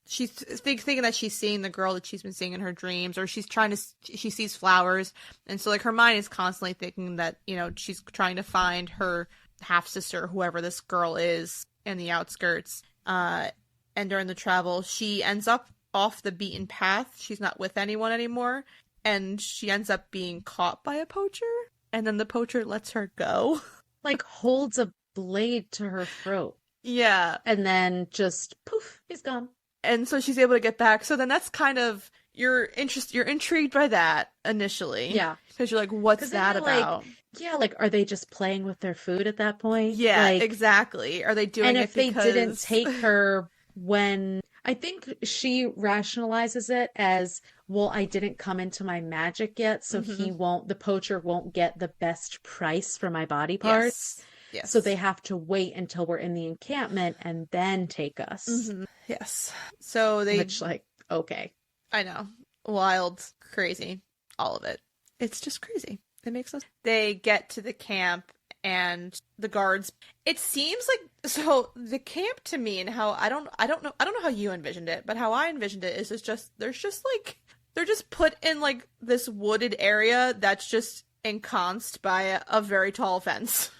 thinking that she's seeing the girl that she's been seeing in her dreams, or she sees flowers, and so like her mind is constantly thinking that she's trying to find her half sister, whoever this girl is, in the outskirts. And during the travel, she ends up off the beaten path. She's not with anyone anymore, and she ends up being caught by a poacher, and then the poacher lets her go. Like holds a blade to her throat Yeah. and then just poof, he's gone. And so she's able to get back. So then that's kind of you're intrigued by that initially. Yeah. Because you're like, what's 'Cause then that you're like, about? yeah, like are they just playing with their food at that point? Yeah, Like, exactly. Are they doing and it if they didn't because take her when I think she rationalizes it as, well, I didn't come into my magic yet, so Mhm. the poacher won't get the best price for my body parts. Yes. So Yes. they have to wait until we're in the encampment and then take us. Yes. So they, Which, like, okay. I know, wild, crazy, all of it. It's just crazy. It makes sense. They get to the camp and the guards. It seems like so the camp to me and how I don't know how you envisioned it, but how I envisioned it is it's just there's just like they're just put in like this wooded area that's just encompassed by a very tall fence.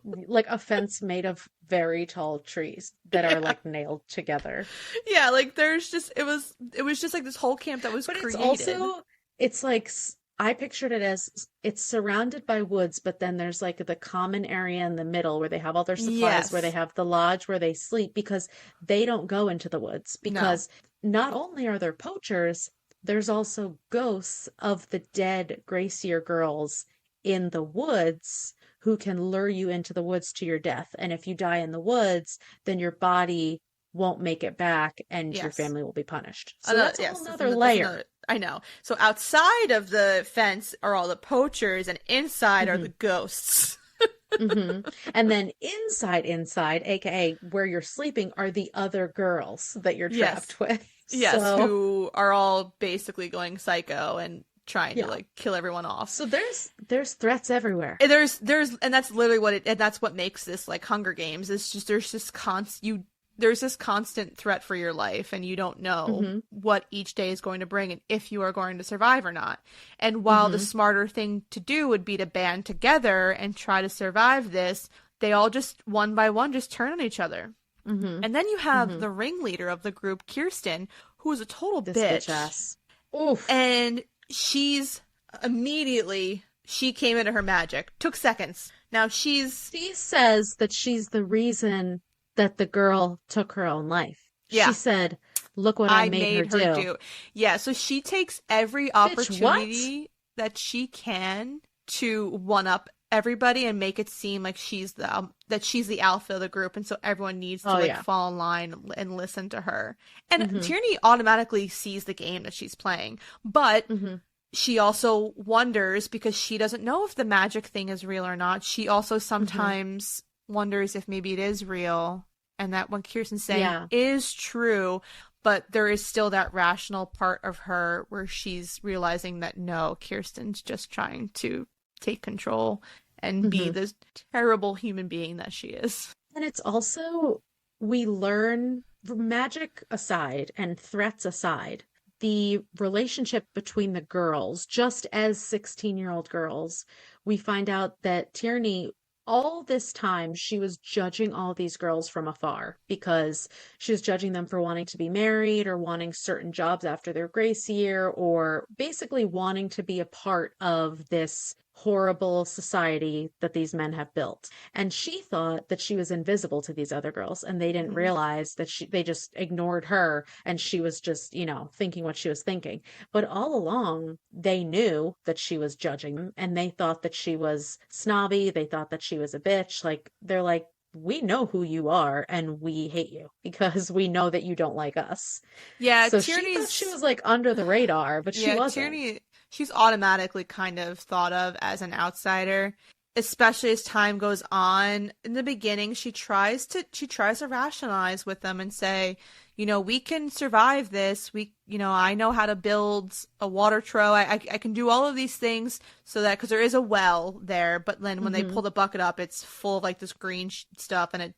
Like a fence made of very tall trees that are Yeah. like nailed together. Yeah, like there's just it was just like this whole camp that was But it's created. also, it's like, I pictured it as it's surrounded by woods, but then there's like the common area in the middle where they have all their supplies, where they Yes. have the lodge where they sleep, because they don't go into the woods. No. Because not only are there poachers, there's also ghosts of the dead Gracier girls in the woods who can lure you into the woods to your death. And if you die in the woods, then your body won't make it back and your Yes. family will be punished. So Another, that's a whole yes, nother that's layer. another. I know. So outside of the fence are all the poachers, and inside are the Hmm. ghosts. Hmm. And then inside, aka where you're sleeping, are the other girls that you're Yes, trapped with. yes, So, who are all basically going psycho and trying to yeah. like kill everyone off. So there's threats everywhere. And and that's literally what it and that's what makes this like Hunger Games. It's just there's this there's this constant threat for your life and you don't know Hmm. what each day is going to bring and if you are going to survive or not. And while the Hmm. smarter thing to do would be to band together and try to survive this, they all just one by one just turn on each other. Hmm. And then you have Hmm. the ringleader of the group, Kirsten, who is a total This bitch bitch. ass. Oof. And she's immediately she came into her magic. Took seconds. Now she's She says that she's the reason that the girl took her own life. She yeah, said, "Look what I I made her made her do." do. Yeah, so she takes every Bitch, what? opportunity that she can to one up everybody and make it seem like she's the that she's the alpha of the group and so everyone needs to Oh like yeah. fall in line and listen to her. And Hmm. Tierney automatically sees the game that she's playing, but Hmm. she also wonders because she doesn't know if the magic thing is real or not. She also Hmm. sometimes wonders if maybe it is real and that what Kirsten's saying Yeah. is true, but there is still that rational part of her where she's realizing that no, Kirsten's just trying to take control and be Hmm. this terrible human being that she is. And it's also, we learn, magic aside and threats aside, the relationship between the girls, just as 16-year-old girls, we find out that Tierney, all this time, she was judging all these girls from afar because she was judging them for wanting to be married or wanting certain jobs after their grace year, or basically wanting to be a part of this horrible society that these men have built. And she thought that she was invisible to these other girls, and they didn't Mhm. realize that they just ignored her, and she was just, thinking what she was thinking. But all along, they knew that she was judging them, and they thought that she was snobby. They thought that she was a bitch. Like, they're like, we know who you are, and we hate you because we know that you don't like us. Yeah, So she thought she Tierney's was like under the radar, but she Yeah, wasn't. Tierney, she's automatically kind of thought of as an outsider, especially as time goes on. In the beginning, she tries to rationalize with them and say, we can survive this. I know how to build a water trough. I can do all of these things so that because there is a well there, but then when they Hmm. pull the bucket up, it's full of like this green stuff and it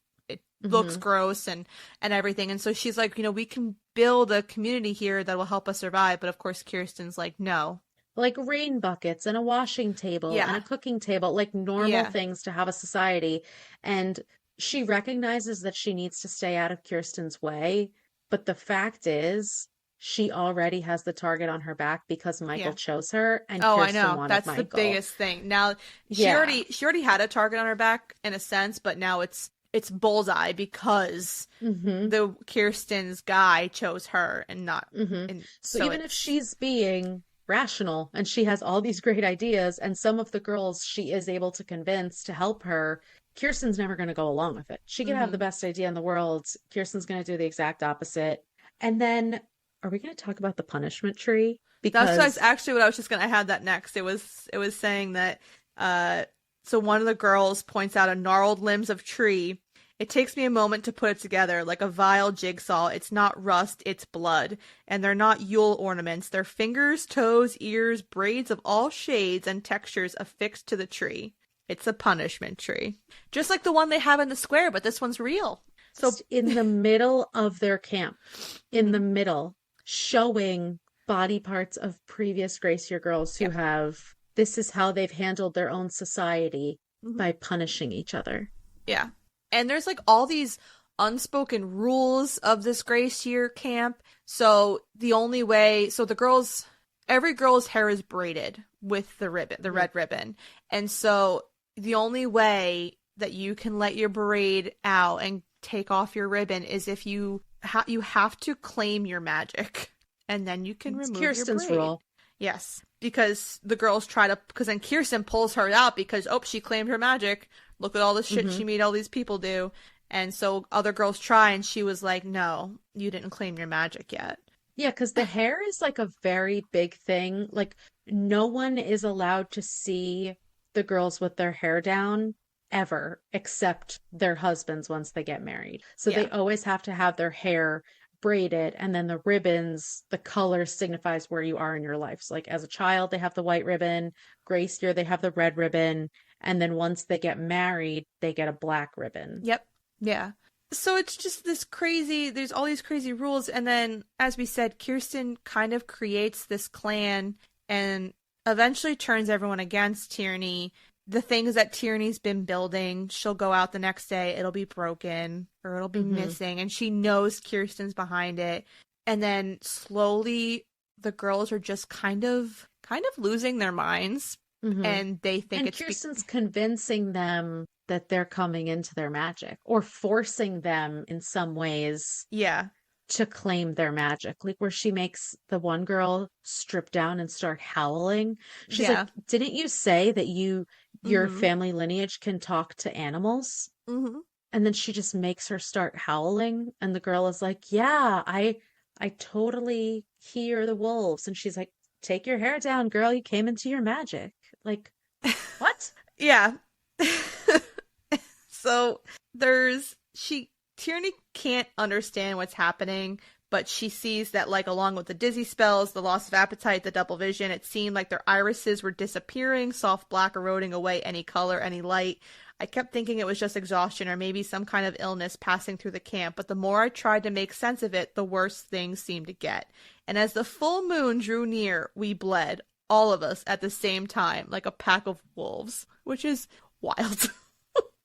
looks Hmm. gross and everything. And so she's like, we can build a community here that will help us survive. But of course, Kirsten's like, no. Like rain buckets and a washing table and a Yeah. cooking table, like normal Yeah. things to have a society. And she recognizes that she needs to stay out of Kirsten's way. But the fact is, she already has the target on her back because Michael Yeah. chose her and Oh, I Kirsten know. wanted That's the Michael. biggest thing. Now Yeah. she already had a target on her back in a sense, but now it's bullseye because Hmm. the Kirsten's guy chose her and not Hmm. and So so even if it's she's being rational and she has all these great ideas, and some of the girls she is able to convince to help her, Kirsten's never going to go along with it. She could have the mhm. best idea in the world. Kirsten's going to do the exact opposite. And then, are we going to talk about the punishment tree? That's Because, actually what I was just gonna I had that next. It was saying that uh So one of the girls points out a gnarled limbs of tree. It takes me a moment to put it together, like a vile jigsaw. It's not rust, it's blood. And they're not Yule ornaments. They're fingers, toes, ears, braids of all shades and textures affixed to the tree. It's a punishment tree. Just like the one they have in the square, but this one's real. So Just in the middle of their camp, in the Mhm. middle, showing body parts of previous Gracier girls who Yep. have, this is how they've handled their own society Mhm. by punishing each other. Yeah. And there's like all these unspoken rules of this Grace Year camp. So the only way, so the girls, every girl's hair is braided with the ribbon, the Mhm. red ribbon. And so the only way that you can let your braid out and take off your ribbon is if you have to claim your magic and then you can It's remove your Kirsten's braid. rule. Yes, because the girls try to, because then Kirsten pulls her out because, oh, she claimed her magic. Look at all the shit Hmm. she made all these people do. And so other girls try, and she was like, no, you didn't claim your magic yet. Yeah, because the hair is like a very big thing. Like, no one is allowed to see the girls with their hair down ever, except their husbands once they get married. So Yeah. they always have to have their hair braided, and then the ribbons, the color signifies where you are in your life. So, like, as a child, they have the white ribbon, Grace year, they have the red ribbon, and then once they get married, they get a black ribbon. Yep. Yeah. So it's just this crazy, there's all these crazy rules. And then, as we said, Kirsten kind of creates this clan and eventually turns everyone against Tierney. The things that Tierney's been building, she'll go out the next day, it'll be broken or it'll be Hmm. missing. And she knows Kirsten's behind it. And then slowly the girls are just kind of losing their minds. Hmm. And they think And it's Kirsten's convincing them that they're coming into their magic or forcing them in some ways yeah, to claim their magic. Like where she makes the one girl strip down and start howling. She's like, yeah. "Didn't you say that your Mm-hmm. family lineage can talk to animals?" Mm-hmm. And then she just makes her start howling and the girl is like, "Yeah, I totally hear the wolves." And she's like, "Take your hair down, girl. You came into your magic." Like, what? Yeah. So Tierney can't understand what's happening, but she sees that like along with the dizzy spells, the loss of appetite, the double vision, it seemed like their irises were disappearing, soft black eroding away any color, any light. I kept thinking it was just exhaustion or maybe some kind of illness passing through the camp, but the more I tried to make sense of it, the worse things seemed to get. And as the full moon drew near, we bled, all of us at the same time, like a pack of wolves, which is wild.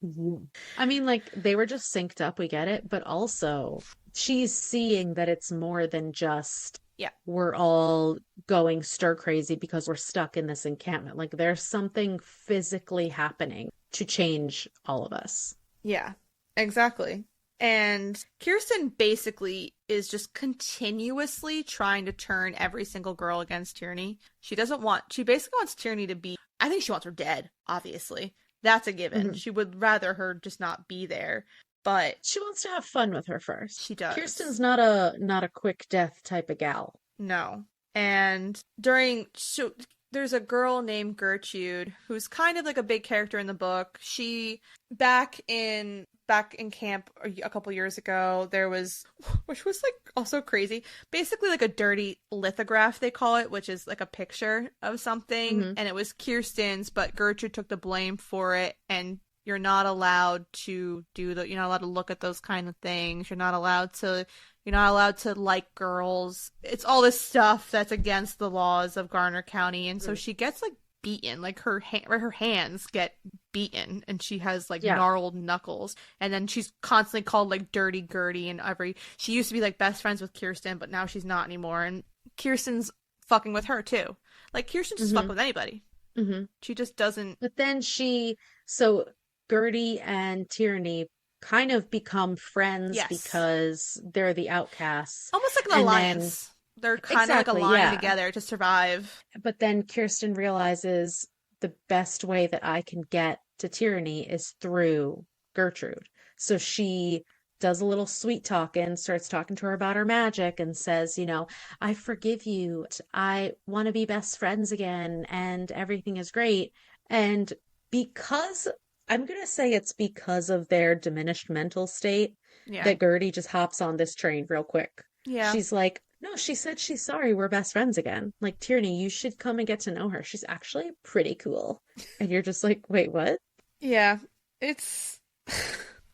Mhm. I mean, like, they were just synced up, we get it, but also she's seeing that it's more than just Yeah. we're all going stir crazy because we're stuck in this encampment. Like, there's something physically happening to change all of us. Yeah, exactly. And Kirsten basically is just continuously trying to turn every single girl against Tierney. She basically wants Tierney to be, I think she wants her dead, obviously. That's a given. Mhm. She would rather her just not be there, but She wants to have fun with her she first. does. Kirsten's not a quick death type of gal. No. And there's a girl named Gertrude who's kind of like a big character in the book. She back in camp a couple years ago, there was which was like also crazy. Basically like a dirty lithograph they call it, which is like a picture of something, Hmm. and it was Kirsten's, but Gertrude took the blame for it and you're not allowed to look at those kind of things. You're not allowed to like girls. It's all this stuff that's against the laws of Garner County. And so she gets like beaten, like her hands get beaten and she has like Yeah. gnarled knuckles. And then she's constantly called like Dirty Gertie and she used to be like best friends with Kirsten, but now she's not anymore. And Kirsten's fucking with her too. Like Kirsten just fuck Hmm. with anybody. Hmm. She just doesn't. But then so Gertie and Tierney kind of become friends Yes. because they're the outcasts. Almost like an And then, alliance. They're kind of like exactly, aligned yeah. together to survive. But then Kirsten realizes the best way that I can get to Tierney is through Gertrude. So she does a little sweet talking, starts talking to her about her magic, and says, "I forgive you. I want to be best friends again, and everything is great." And because I'm gonna say it's because of their diminished mental state Yeah. that Gertie just hops on this train real quick. Yeah. She's like, no, she said she's sorry, we're best friends again. Like, Tierney, you should come and get to know her. She's actually pretty cool. And you're just like, wait, what? Yeah. It's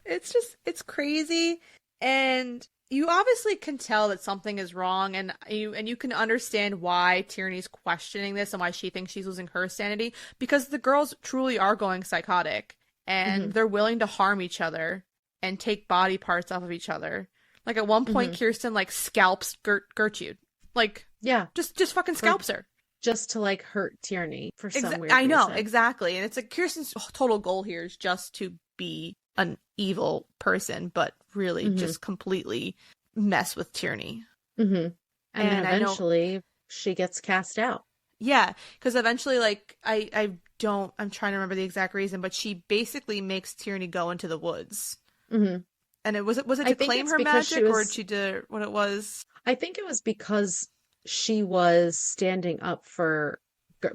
it's crazy, and you obviously can tell that something is wrong, and you can understand why Tierney's questioning this and why she thinks she's losing her sanity, because the girls truly are going psychotic Hmm. and they're willing to harm each other and take body parts off of each other. Like at one point Hmm. Kirsten like scalps Gertrude. Like Yeah, just fucking for scalps her. just to like hurt Tierney for some weird I know, reason. exactly. And it's like Kirsten's total goal here is just to be an evil person, but really Hmm. just completely mess with Tierney. Hmm. And then And I know, eventually she gets cast out. yeah, because eventually, like, I'm trying to remember the exact reason, but she basically makes Tierney go into the woods. Hmm. And was it I to think claim it's her because she magic, or was she did what it was? I think it was because she was standing up for,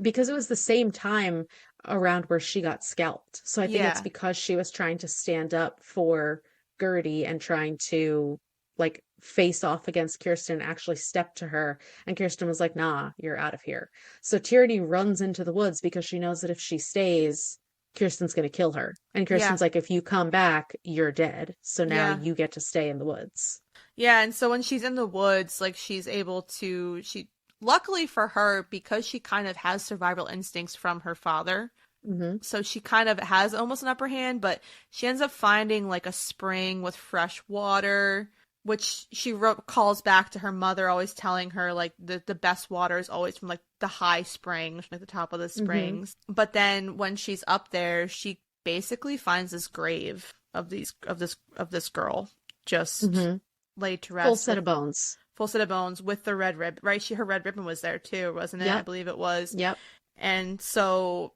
because it was the same time around where she got scalped. So I think it's Yeah, because she was trying to stand up for Gertie and trying to like face off against Kirsten and actually step to her. And Kirsten was like, nah, you're out of here. So Tierney runs into the woods because she knows that if she stays, Kirsten's going to kill her. And yeah, Kirsten's like, if you come back, you're dead. So now yeah. you get to stay in the woods. Yeah, and so when she's in the woods, like she's able to she luckily for her, because she kind of has survival instincts from her father. Hmm. So she kind of has almost an upper hand, but she ends up finding like a spring with fresh water, which she calls back to her mother always telling her like the best water is always from like the high springs, like the top of the Hmm. springs. But then when she's up there, she basically finds this grave of this girl just Hmm. laid to Full rest set with of bones. full set of bones with the red ribbon, right? Her red ribbon was there too, wasn't it? I Yep. believe it was. Yep. And so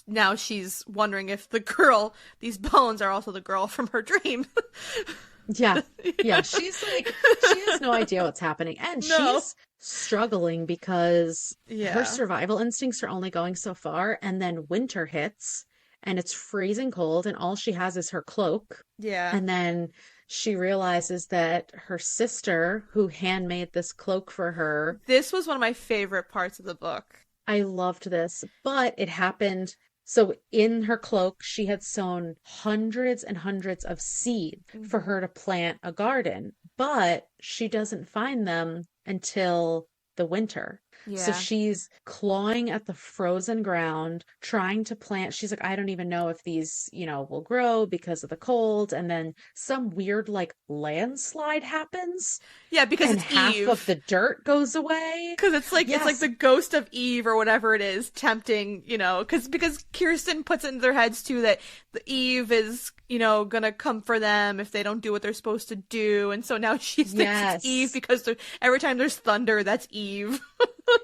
now she's wondering if these bones are also the girl from her dream. Yeah. Yeah. She's like, she has no idea what's happening. And No. she's struggling because her Yeah. survival instincts are only going so far. And then winter hits and it's freezing cold, and all she has is her cloak. Yeah. And then she realizes that her sister, who handmade this cloak for her, This was one of my favorite parts of the book. I loved this, but it happened. So in her cloak, she had sown hundreds and hundreds of seed for Hmm. her to plant a garden, but she doesn't find them until the winter. So Yeah. she's clawing at the frozen ground, trying to plant. She's like, I don't even know if these, will grow because of the cold. And then some weird, like, landslide happens, Yeah, because and it's half of Eve. the dirt goes away. Because it's like Yes. the ghost of Eve or whatever it is tempting, because Kirsten puts it into their heads too that the Eve is, gonna come for them if they don't do what they're supposed to do, and so now she thinks it's Eve Yes. because every time there's thunder, that's Eve.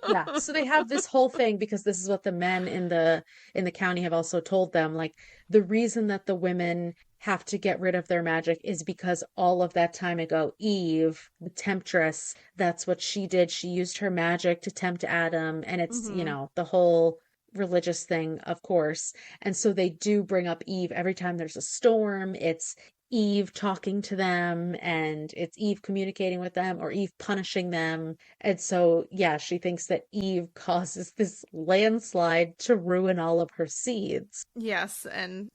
Yeah. So they have this whole thing because this is what the men in the county have also told them. Like, the reason that the women have to get rid of their magic is because all of that time ago, Eve, the temptress, that's what she did. She used her magic to tempt Adam, and it's, Hmm. the whole religious thing, of course. And so they do bring up Eve every time there's a storm. It's Eve talking to them, and it's Eve communicating with them, or Eve punishing them. And so, yeah, she thinks that Eve causes this landslide to ruin all of her seeds. Yes, and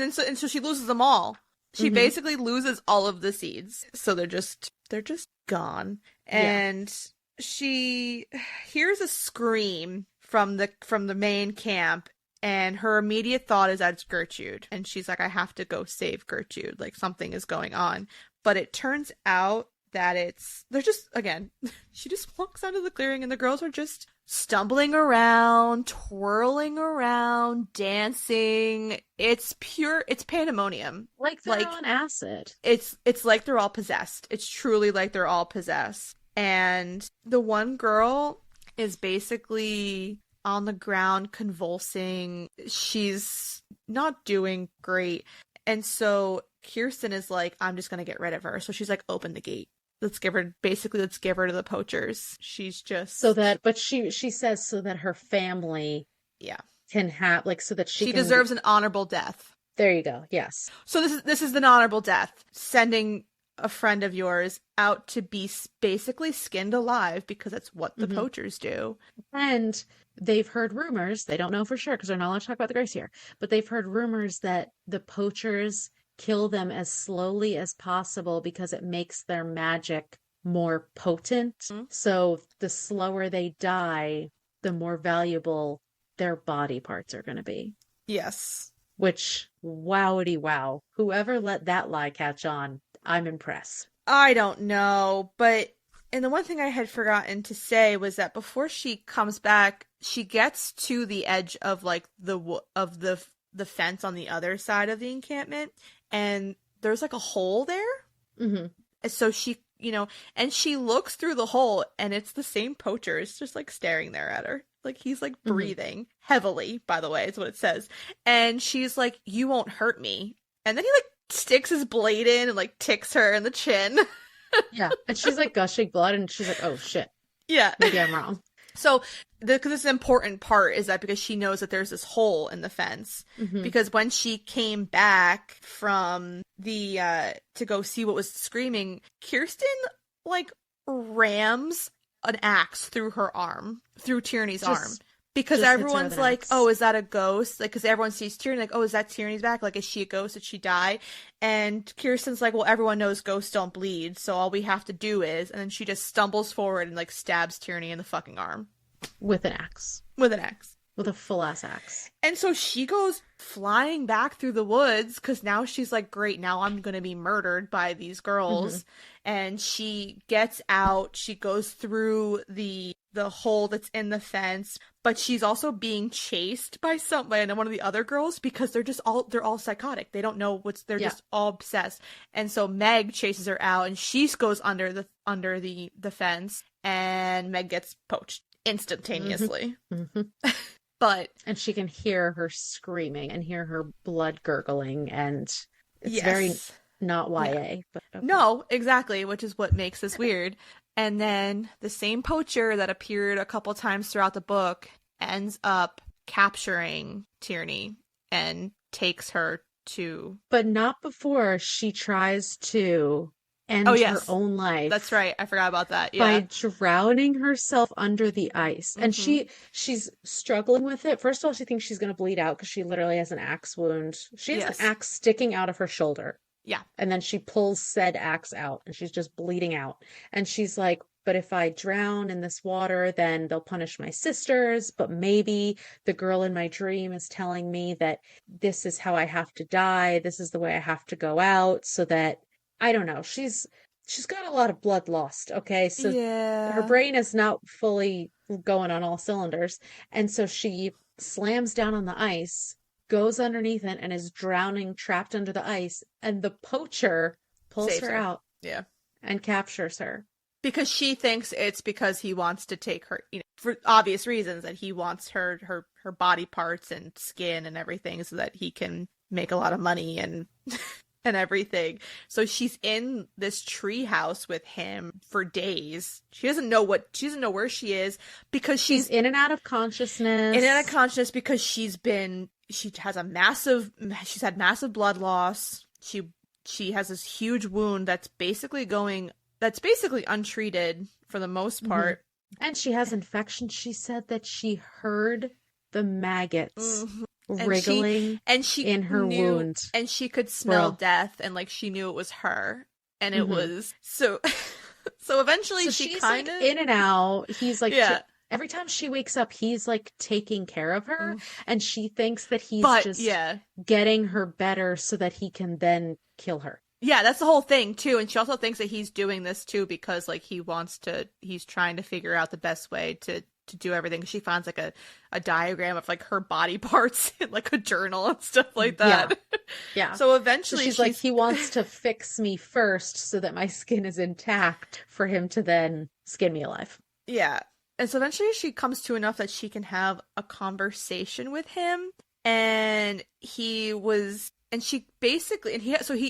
so she loses them all. She Hmm. basically loses all of the seeds, so they're just gone. Yeah. And she hears a scream from the main camp, and her immediate thought is that it's Gertrude, and she's like, I have to go save Gertrude, like something is going on. But it turns out that they're just, again, she just walks out of the clearing and the girls are just stumbling around, twirling around, dancing. It's pandemonium. Like they're Like on acid. it's like they're all possessed. It's truly like they're all possessed. And the one girl is basically on the ground convulsing. She's not doing great. And so Kirsten is like, I'm just gonna get rid of her. So she's like, open the gate. Let's give her to the poachers. She's So just, that, but she says so that her family yeah. can have, like, so that she She can, deserves an honorable death. there you go. Yes. So this is an honorable death. Sending a friend of yours out to be basically skinned alive because that's what the Hmm. poachers do. And they've heard rumors, they don't know for sure because they're not allowed to talk about the Grace here, but they've heard rumors that the poachers kill them as slowly as possible because it makes their magic more potent. Hmm? So the slower they die, the more valuable their body parts are going to be. Yes. Which, wowity wow. Whoever let that lie catch on, I'm impressed. I don't know, but and the one thing I had forgotten to say was that before she comes back, she gets to the edge of like the fence on the other side of the encampment, and there's like a hole there. Hmm. So she, and she looks through the hole, and it's the same poacher. It's just like staring there at her. Like he's like Hmm. breathing heavily, by the way, is what it says. And she's like, "You won't hurt me." And then he like sticks his blade in and like ticks her in the chin. Yeah. And she's like gushing blood, and she's like, oh shit, Yeah. maybe I'm wrong. So, because this important part is that because she knows that there's this hole in the fence. Hmm. Because when she came back from the to go see what was screaming, Kirsten like rams an axe through her arm, through Tierney's arm. Just Because just hits her with everyone's an like, axe. "Oh, is that a ghost?" Like, because everyone sees Tierney, like, "Oh, is that Tierney's back? Like, is she a ghost? Did she die?" And Kirsten's like, "Well, everyone knows ghosts don't bleed, so all we have to do is," and then she just stumbles forward and like stabs Tierney in the fucking arm With an axe. with an axe. With a full ass axe. And so she goes flying back through the woods because now she's like, great, now I'm going to be murdered by these Hmm. girls. And she gets out, she goes through the hole that's in the fence, but she's also being chased by one of the other girls because they're all psychotic. They don't know they're Yeah. just all obsessed. And so Meg chases her out and she goes under the fence and Meg gets poached Hmm. instantaneously. Hmm. But And she can hear her screaming and hear her blood gurgling, and it's very yes. not Yeah. YA, but okay. No, exactly, which is what makes this weird. And then the same poacher that appeared a couple times throughout the book ends up capturing Tierney and takes her to. But not before she tries to Oh, end her yes, own that's life right. I forgot about that. by Yeah. drowning herself under the ice. And Mm-hmm. she's struggling with it. First of all, she thinks she's going to bleed out because she literally has an axe wound. She has an Yes. axe sticking out of her shoulder. Yeah. And then she pulls said axe out and she's just bleeding out. And she's like, but if I drown in this water, then they'll punish my sisters. But maybe the girl in my dream is telling me that this is how I have to die. This is the way I have to go out so that I don't know. She's got a lot of blood lost, okay? So her Yeah. brain is not fully going on all cylinders. And so she slams down on the ice, goes underneath it, and is drowning, trapped under the ice. And the poacher pulls Saves her her. out Yeah. and captures her. Because she thinks it's because he wants to take her, for obvious reasons, that he wants her body parts and skin and everything so that he can make a lot of money and and everything. So she's in this tree house with him for days. She doesn't know where she is because She's she's in and out of in and out of consciousness. consciousness because she's had massive blood loss. She has this huge wound that's basically untreated for the most Hmm. part. And she has infection. She said that she heard the maggots Mhm. and she wriggling and she in her knew wound. and she could smell Bro. death and like she knew it was her and it Hmm. was so so eventually So she she's kind like of in and out. He's like, yeah. every time she wakes up, he's like taking care of her. Mm. And she thinks that he's But just yeah. getting her better so that he can then kill her. Yeah, that's the whole thing too. And she also thinks that he's doing this too because like he's trying to figure out the best way to do everything. She finds like a diagram of like her body parts in like a journal and stuff like Yeah. that. Yeah. So So eventually she's like, he wants to fix me first so that my skin is intact for him to then skin me alive. yeah. And so eventually she comes to enough that she can have a conversation with him. And he was And she basically,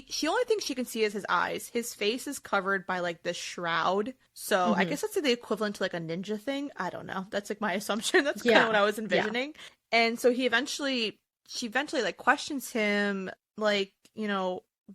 she only thinks she can see is his eyes. His face is covered by like this shroud. So I Hmm. guess that's like the equivalent to like a ninja thing. I don't know. That's like my assumption. That's kind of Yeah. what I was Yeah. envisioning. And so she eventually like questions him, like,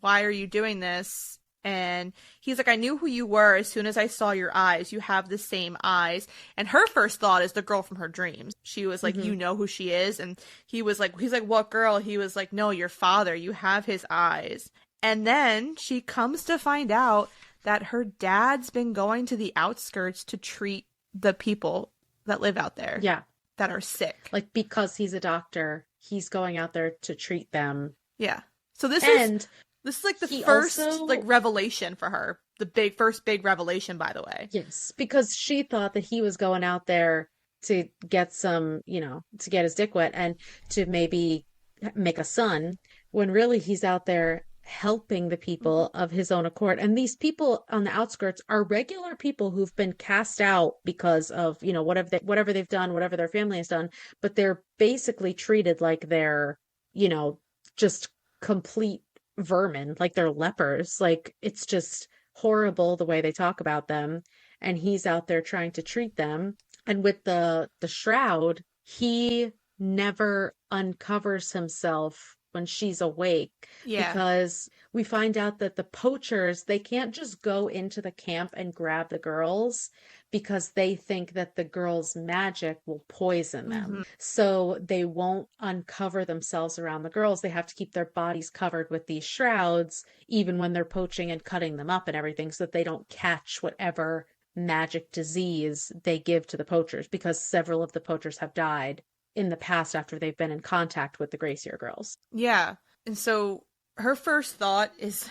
why are you doing this? And he's like, I knew who you were as soon as I saw your eyes. You have the same eyes. And her first thought is the girl from her dreams. She was like, Hmm. you know who she is? And he's like, what girl? He was like, no, your father. You have his eyes. And then she comes to find out that her dad's been going to the outskirts to treat the people that live out there Yeah. that are sick. Like because he's a doctor, he's going out there to treat them. Yeah. So And this is like the he first like also, revelation for her. The first big revelation, by the way. yes, because she thought that he was going out there to get some, to get his dick wet and to maybe make a son, when really he's out there helping the Mhm. people of his own accord. And these people on the outskirts are regular people who've been cast out because of, whatever they've done, whatever their family has done, but they're basically treated like they're, you know, just complete vermin, like they're lepers. Like it's just horrible the way they talk about them. And he's out there trying to treat them. And with the shroud, he never uncovers himself when she's awake, Yeah. because we find out that the poachers, they can't just go into the camp and grab the girls because they think that the girls' magic will poison them. Hmm. So they won't uncover themselves around the girls. They have to keep their bodies covered with these shrouds, even when they're poaching and cutting them up and everything, so that they don't catch whatever magic disease they give to the poachers, because several of the poachers have died in the past after they've been in contact with the Gracier girls. Yeah. And so her first thought is,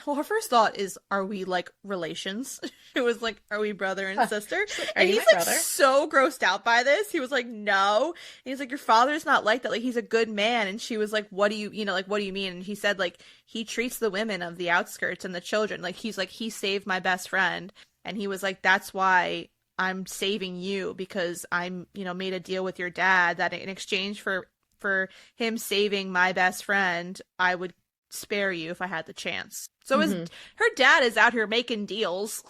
are we like relations? It was like, are we brother and sister? She's like, "Are And you he's my like brother?" so grossed out by this. He was like, no. And he's like, your father's not like that. Like, he's a good man. And she was like, what do what do you mean? And he said, like, he treats the women of the outskirts and the children. Like, he's like, he saved my best friend. And he was like, that's why I'm saving you, because I'm, made a deal with your dad that in exchange for him saving my best friend, I would spare you if I had the chance. So Hmm. her dad is out here making deals.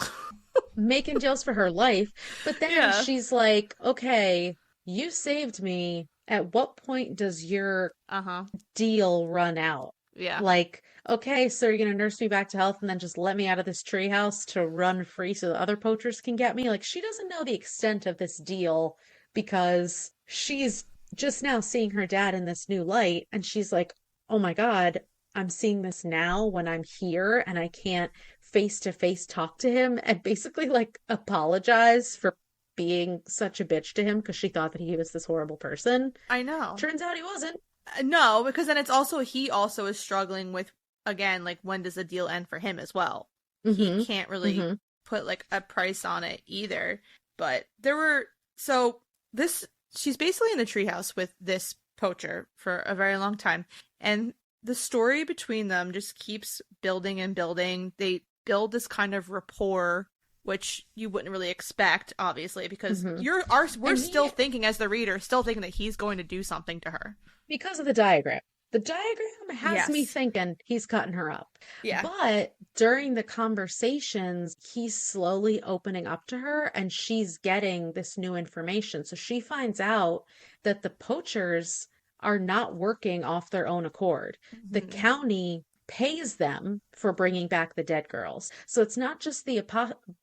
Making deals for her life. But then Yeah. she's like, okay, you saved me. At what point does your Uh-huh. deal run out? Yeah. Like, okay, so you're gonna nurse me back to health and then just let me out of this treehouse to run free so the other poachers can get me? Like, she doesn't know the extent of this deal because she's just now seeing her dad in this new light, and she's like, oh my God, I'm seeing this now when I'm here and I can't face to face talk to him and basically like apologize for being such a bitch to him because she thought that he was this horrible person. I know. Turns out he wasn't. No, because then it's also he also is struggling with, again, like, when does the deal end for him as well? He Mm-hmm. can't really Mm-hmm. put like a price on it either. But there were so this she's basically in the treehouse with this poacher for a very long time. And the story between them just keeps building and building. They build this kind of rapport, which you wouldn't really expect, obviously, because Mm-hmm. we're And still he, thinking, as the reader, still thinking that he's going to do something to her. because of the diagram. The diagram has me Yes. thinking he's cutting her up. Yeah. But during the conversations, he's slowly opening up to her and she's getting this new information. So she finds out that the poachers are not working off their own accord. The Hmm. county pays them for bringing back the dead girls. So it's not just the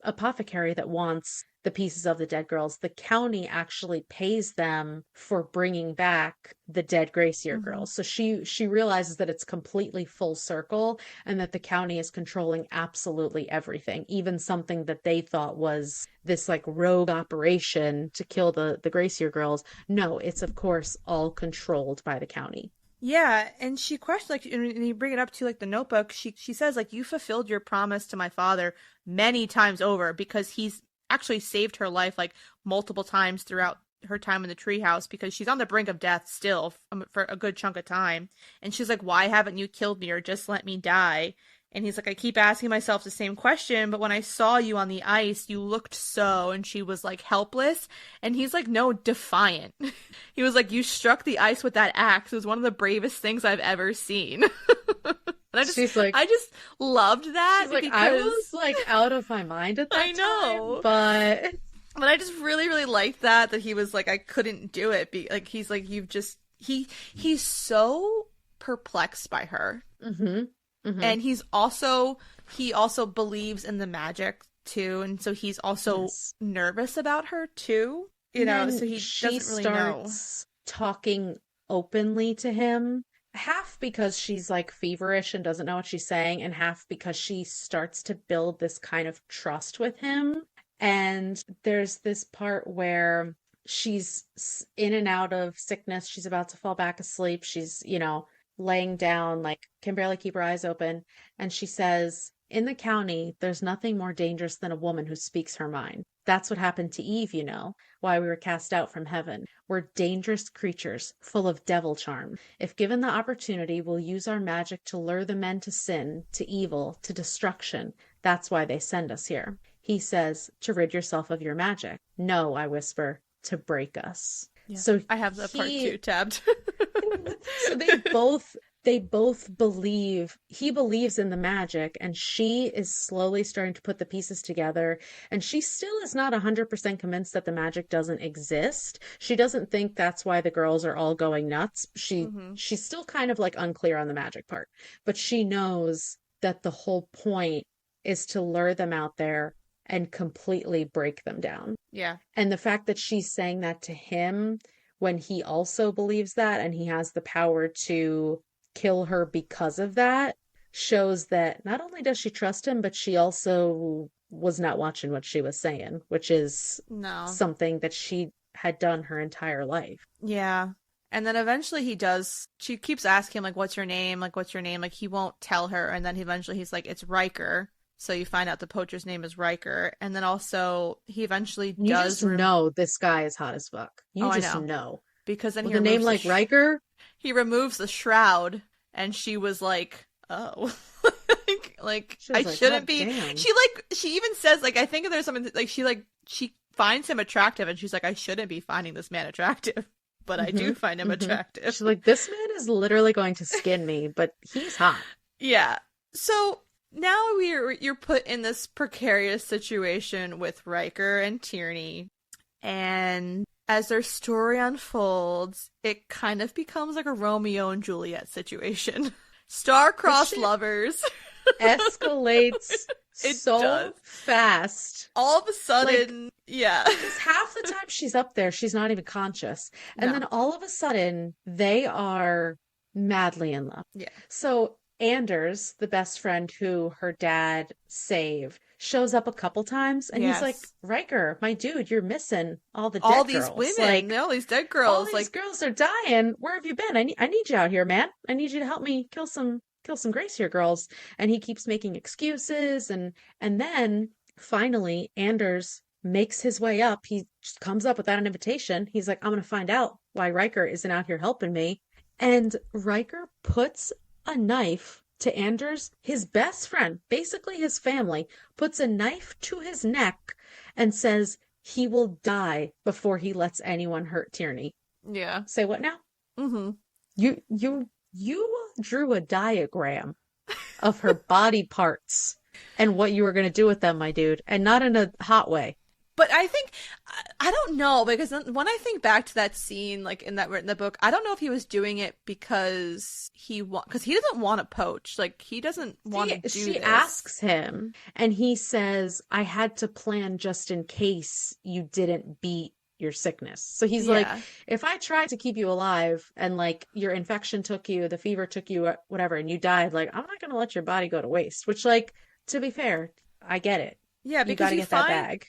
apothecary that wants the pieces of the dead girls. The county actually pays them for bringing back the dead Gracier Hmm. girls. So she realizes that it's completely full circle and that the county is controlling absolutely everything, even something that they thought was this like rogue operation to kill the Gracier girls. No, it's of course all controlled by the county. Yeah, and she questions, like, and you bring it up to like the notebook. She says, like, you fulfilled your promise to my father many times over, because he's actually saved her life like multiple times throughout her time in the treehouse, because she's on the brink of death still for a good chunk of time. And she's like, why haven't you killed me or just let me die? And he's like, I keep asking myself the same question, but when I saw you on the ice, you looked so, and she was like helpless. And he's like, no, defiant. He was like, you struck the ice with that axe. It was one of the bravest things I've ever seen. And She's like, I just loved that she's like, I because was like out of my mind at I that time, know. but But I just really, really liked that he was like, I couldn't do it. Like, he's like, you've just, he's so perplexed by her. mm-hmm, mm-hmm. And he also believes in the magic too. And so he's also Yes. nervous about her too, And so then he she doesn't really know. starts talking openly to him, half because she's like feverish and doesn't know what she's saying, and half because she starts to build this kind of trust with him. And there's this part where she's in and out of sickness. She's about to fall back asleep. She's, laying down, like, can barely keep her eyes open. And she says, in the county, there's nothing more dangerous than a woman who speaks her mind. That's what happened to Eve, why we were cast out from heaven. We're dangerous creatures, full of devil charm. If given the opportunity, we'll use our magic to lure the men to sin, to evil, to destruction. That's why they send us here. He says, to rid yourself of your magic. No, I whisper, to break us. Yeah. So I have the part 2 tabbed. so they both believe, he believes in the magic, and she is slowly starting to put the pieces together, and she still is not 100% convinced that the magic doesn't exist. She doesn't think that's why the girls are all going nuts. She's still kind of like unclear on the magic part, but she knows that the whole point is to lure them out there and completely break them down. Yeah. And the fact that she's saying that to him when he also believes that, and he has the power to kill her because of that, shows that not only does she trust him, but she also was not watching what she was saying, which is something that she had done her entire life. Yeah. And then eventually she keeps asking him, like, what's your name? Like, what's your name? Like, he won't tell her. And then eventually he's like, it's Riker. So you find out the poacher's name is Riker. And then also he eventually You does... just know this guy is hot as fuck. You just know. Because then with he a name like Riker? He removes the shroud, and she was like, oh. I shouldn't be... Damn. She even says, like, I think there's something, like, she finds him attractive, and she's like, I shouldn't be finding this man attractive. But I do find him attractive. She's like, this man is literally going to skin me, but he's hot. Yeah. So now you're put in this precarious situation with Riker and Tierney, and as their story unfolds, it kind of becomes like a Romeo and Juliet situation. Star-crossed lovers. Escalates so fast. All of a sudden, yeah. Because half the time she's up there, she's not even conscious. And then all of a sudden, they are madly in love. Yeah. So Anders, the best friend who her dad saved, shows up a couple times, and he's like, Riker, my dude, you're missing all the dead girls. All these women, all these dead girls. All these girls are dying. Where have you been? I need you out here, man. I need you to help me kill some Grace here, girls. And he keeps making excuses, and then finally Anders makes his way up. He just comes up without an invitation. He's like, I'm gonna find out why Riker isn't out here helping me. And Riker puts a knife to Anders, his best friend, basically his family, puts a knife to his neck and says he will die before he lets anyone hurt Tierney. Yeah. Say what now? Mm-hmm. You drew a diagram of her body parts and what you were going to do with them, my dude, and not in a hot way. But I think, I don't know, because when I think back to that scene, like in the book, I don't know if he was doing it because he doesn't want to poach. Like, he doesn't want to do She this. asks him, and he says, I had to plan just in case you didn't beat your sickness. So he's like, if I tried to keep you alive and like your infection took you, the fever took you, whatever, and you died, like, I'm not going to let your body go to waste. Which, like, to be fair, I get it. Yeah, because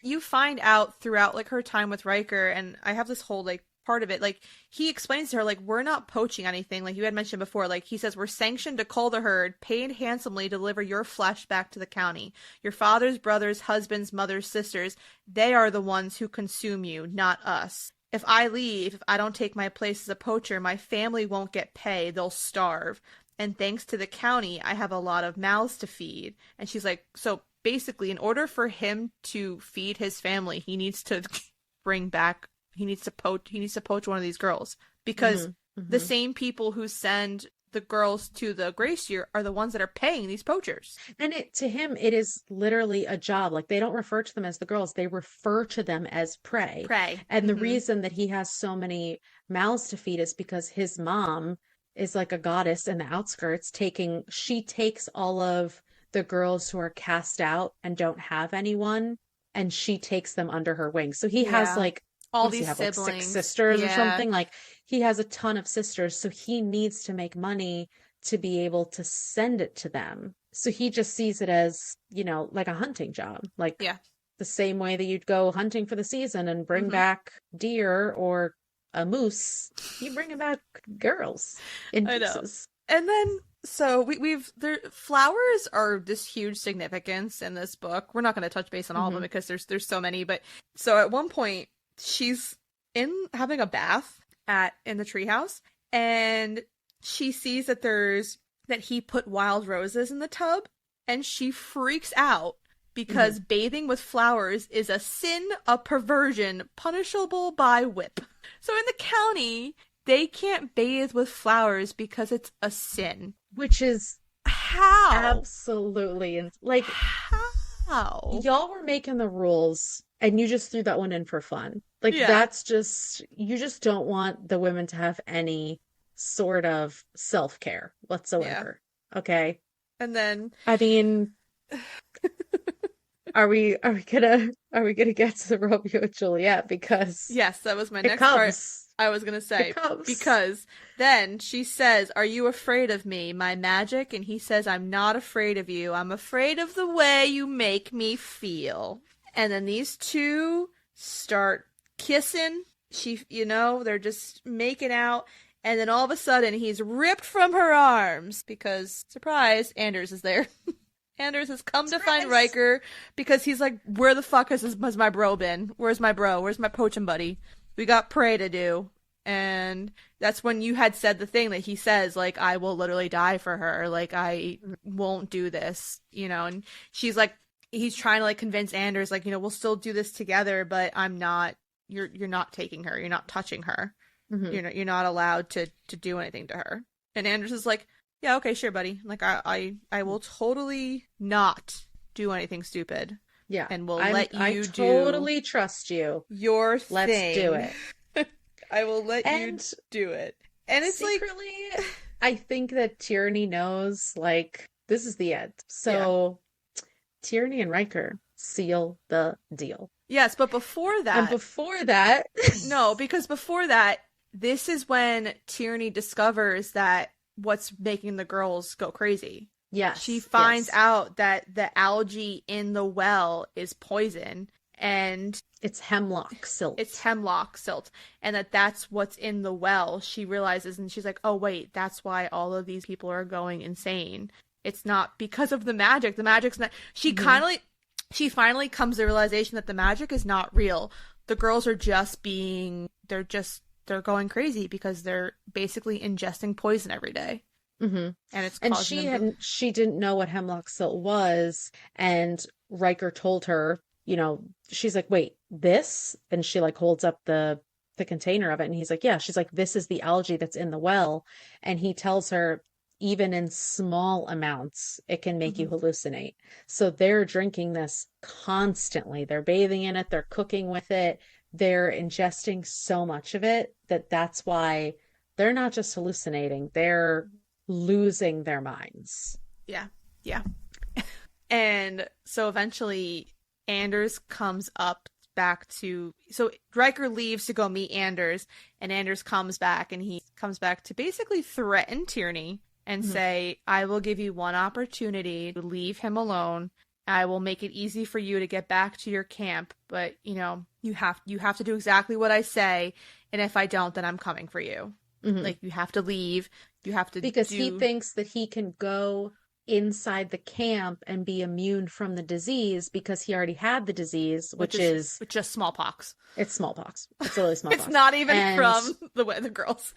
you find out throughout like her time with Riker, and I have this whole like part of it, like he explains to her, like, we're not poaching anything, like you had mentioned before, like he says, we're sanctioned to cull the herd, paid handsomely to deliver your flesh back to the county. Your father's brothers, husbands, mothers, sisters, they are the ones who consume you, not us. If I leave, if I don't take my place as a poacher, my family won't get pay, they'll starve. And thanks to the county, I have a lot of mouths to feed. And she's like, so basically, in order for him to feed his family, he needs to poach one of these girls, because the same people who send the girls to the Grace Year are the ones that are paying these poachers. And to him, it is literally a job. Like they don't refer to them as the girls, they refer to them as prey. Prey. And the Mm-hmm. reason that he has so many mouths to feed is because his mom is like a goddess in the outskirts, she takes all of the girls who are cast out and don't have anyone, and she takes them under her wing. So he has Yeah. like, All what does he these have, like six siblings. sisters or Yeah. something? Like he has a ton of sisters, so he needs to make money to be able to send it to them. So he just sees it as, like a hunting job, like Yeah. the same way that you'd go hunting for the season and bring Mm-hmm. back deer or a moose. You bringing back girls in I know. pieces. And then so we've there flowers are this huge significance in this book. We're not going to touch base on all of them Hmm. because there's so many, but so at one point she's in having a bath in the treehouse, and she sees that he put wild roses in the tub, and she freaks out because Hmm. bathing with flowers is a sin, a perversion, punishable by whip. So in the county, they can't bathe with flowers because it's a sin. Which is How? absolutely like How? y'all were making the rules and you just threw that one in for fun. Like Yeah. that's just, you just don't want the women to have any sort of self-care Yeah. whatsoever. Okay? And then I mean, are we gonna get to the Romeo and Juliet? Because yes, that was my it next part. comes. I was gonna It say, comes. because then she says, "Are you afraid of me, my magic?" And he says, "I'm not afraid of you. I'm afraid of the way you make me feel." And then these two start kissing. They're just making out. And then all of a sudden, he's ripped from her arms because, surprise, Anders is there. Anders has come to find Surprise. Riker because he's like, where the fuck has my bro been? Where's my bro? Where's my poaching buddy? We got prey to do. And that's when you had said the thing that he says, like, I will literally die for her. Like, I won't do this, and she's like, he's trying to like convince Anders, like, we'll still do this together, but I'm not, you're not taking her. You're not touching her. Mhm. You're not allowed to do anything to her. And Anders is like, yeah, okay, sure, buddy. Like, I will totally not do anything stupid. Yeah. And we'll I let you totally trust you. do your Let's thing. do it. I will let you And do it. And it's like, secretly, I think that Tierney knows, like, this is the end. So Tierney and Riker seal the deal. yes, but before And that, before that, no, because before that, this is when Tierney discovers that what's making the girls go crazy. yes, She finds yes. out that the algae in the well is poison, and It's hemlock silt. it's hemlock silt, and that's what's in the well. She realizes, and she's like, oh wait, that's why all of these people are going insane. It's not because of the magic. The magic's not. She finally comes to the realization that the magic is not real. The girls are just they're going crazy because they're basically ingesting poison every day. Hmm. And it's And causing them to... she didn't know what hemlock silt was, and Riker told her, she's like, wait, this? And she like holds up the container of it, and he's like, yeah. She's like, this is the algae that's in the well. And he tells her, even in small amounts, it can make you Mhm. hallucinate. So they're drinking this constantly. They're bathing in it, they're cooking with it, they're ingesting so much of it that's why they're not just hallucinating, they're losing their minds. Yeah. Yeah. And so eventually Anders comes up back to, so Riker leaves to go meet Anders, and Anders comes back, and he comes back to basically threaten Tierney and Mhm. say, I will give you one opportunity to leave him alone. I will make it easy for you to get back to your camp, but you have to do exactly what I say, and if I don't, then I'm coming for you. Mhm. Like, you have to leave. You have to Because do... he thinks that he can go inside the camp and be immune from the disease because he already had the disease, which is just smallpox. it's smallpox. It's literally smallpox. It's not even And- from the girls.